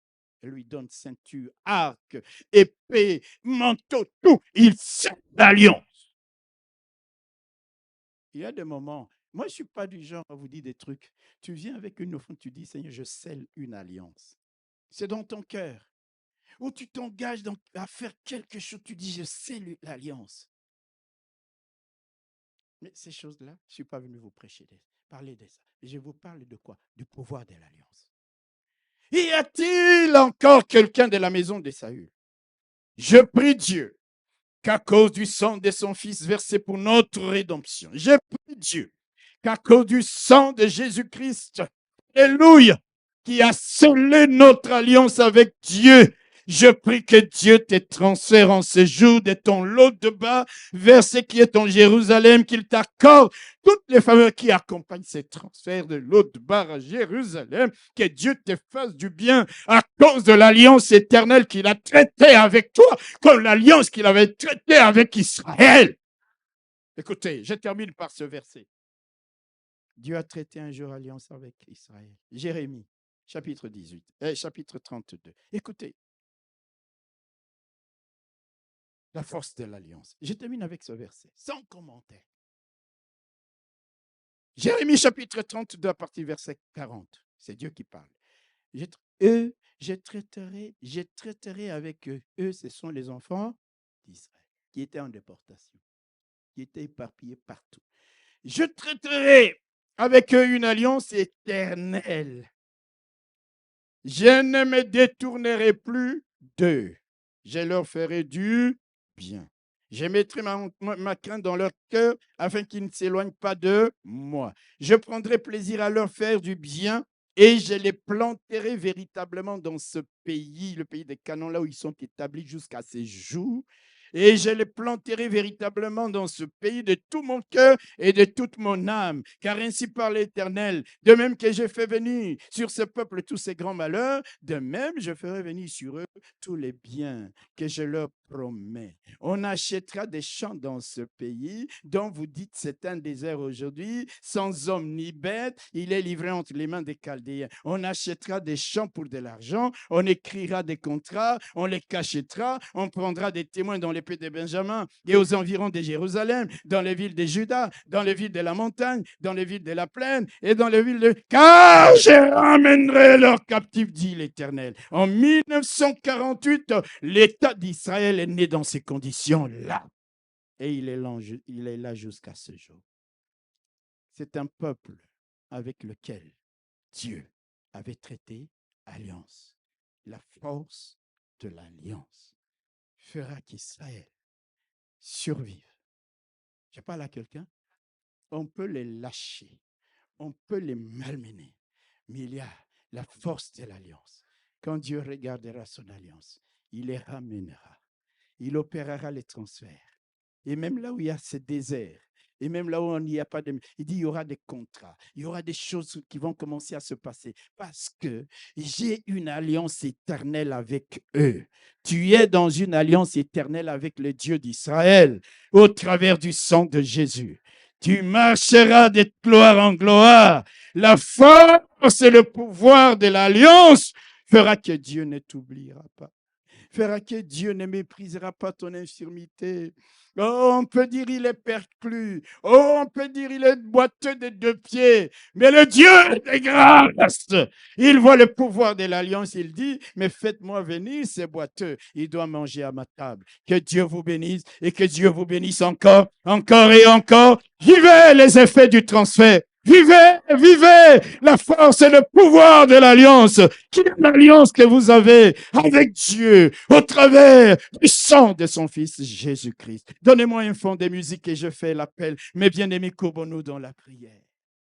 Il lui donne ceinture, arc, épée, manteau, tout. Il scelle l'alliance. Il y a des moments, moi je ne suis pas du genre à vous dire des trucs. Tu viens avec une offrande, tu dis, Seigneur, je scelle une alliance. C'est dans ton cœur. Ou tu t'engages à faire quelque chose, tu dis, je scelle l'alliance. Mais ces choses-là, je ne suis pas venu vous prêcher, parler de ça. Je vous parle de quoi? Du pouvoir de l'alliance. Y a-t-il encore quelqu'un de la maison de Saül? Je prie Dieu qu'à cause du sang de son Fils versé pour notre rédemption, je prie Dieu qu'à cause du sang de Jésus-Christ, alléluia, qui a scellé notre alliance avec Dieu, je prie que Dieu te transfère en ce jour de ton lot de bas vers ce qui est en Jérusalem, qu'il t'accorde toutes les faveurs qui accompagnent ces transferts de lot de bas à Jérusalem, que Dieu te fasse du bien à cause de l'alliance éternelle qu'il a traitée avec toi, comme l'alliance qu'il avait traitée avec Israël. Écoutez, je termine par ce verset. Dieu a traité un jour alliance avec Israël. Jérémie, chapitre 18, chapitre 32. Écoutez, la force de l'alliance. Je termine avec ce verset, sans commentaire. Jérémie, chapitre 32, à partir du verset 40. C'est Dieu qui parle. Je traiterai avec eux. Eux, ce sont les enfants d'Israël qui étaient en déportation, qui étaient éparpillés partout. Je traiterai avec eux une alliance éternelle. Je ne me détournerai plus d'eux. Je leur ferai du bien. Je mettrai ma crainte dans leur cœur afin qu'ils ne s'éloignent pas de moi. Je prendrai plaisir à leur faire du bien et je les planterai véritablement dans ce pays, le pays des Canaan, là où ils sont établis jusqu'à ces jours. Et je les planterai véritablement dans ce pays de tout mon cœur et de toute mon âme. Car ainsi parle l'Éternel, de même que j'ai fait venir sur ce peuple tous ces grands malheurs, de même je ferai venir sur eux tous les biens que je leur promets. On achètera des champs dans ce pays dont vous dites c'est un désert aujourd'hui, sans homme ni bête, il est livré entre les mains des Chaldéens. On achètera des champs pour de l'argent, on écrira des contrats, on les cachètera, on prendra des témoins dans les pays de Benjamin et aux environs de Jérusalem, dans les villes de Juda, dans les villes de la montagne, dans les villes de la plaine et dans les villes de... Car je ramènerai leurs captifs, dit l'Éternel. En 1948, l'État d'Israël est né dans ces conditions-là. Et il est là jusqu'à ce jour. C'est un peuple avec lequel Dieu avait traité alliance. La force de l'alliance fera qu'Israël survive. Je parle à quelqu'un. On peut les lâcher, on peut les malmener, mais il y a la force de l'alliance. Quand Dieu regardera son alliance, il les ramènera. Il opérera les transferts. Et même là où il y a ce désert, et même là où il n'y a pas de... Il dit, il y aura des contrats, il y aura des choses qui vont commencer à se passer parce que j'ai une alliance éternelle avec eux. Tu es dans une alliance éternelle avec le Dieu d'Israël au travers du sang de Jésus. Tu marcheras de gloire en gloire. La force et le pouvoir de l'alliance fera que Dieu ne t'oubliera pas. Fera que Dieu ne méprisera pas ton infirmité. Oh, on peut dire il est perclus. Oh, on peut dire il est boiteux des deux pieds. Mais le Dieu de grâce, il voit le pouvoir de l'alliance. Il dit, mais faites-moi venir ces boiteux. Il doit manger à ma table. Que Dieu vous bénisse et que Dieu vous bénisse encore, encore et encore. Vivez les effets du transfert. Vivez, vivez la force et le pouvoir de l'alliance, qui est l'alliance que vous avez avec Dieu au travers du sang de son Fils Jésus-Christ. Donnez-moi un fond de musique et je fais l'appel. Mes bien-aimés, courbons-nous dans la prière.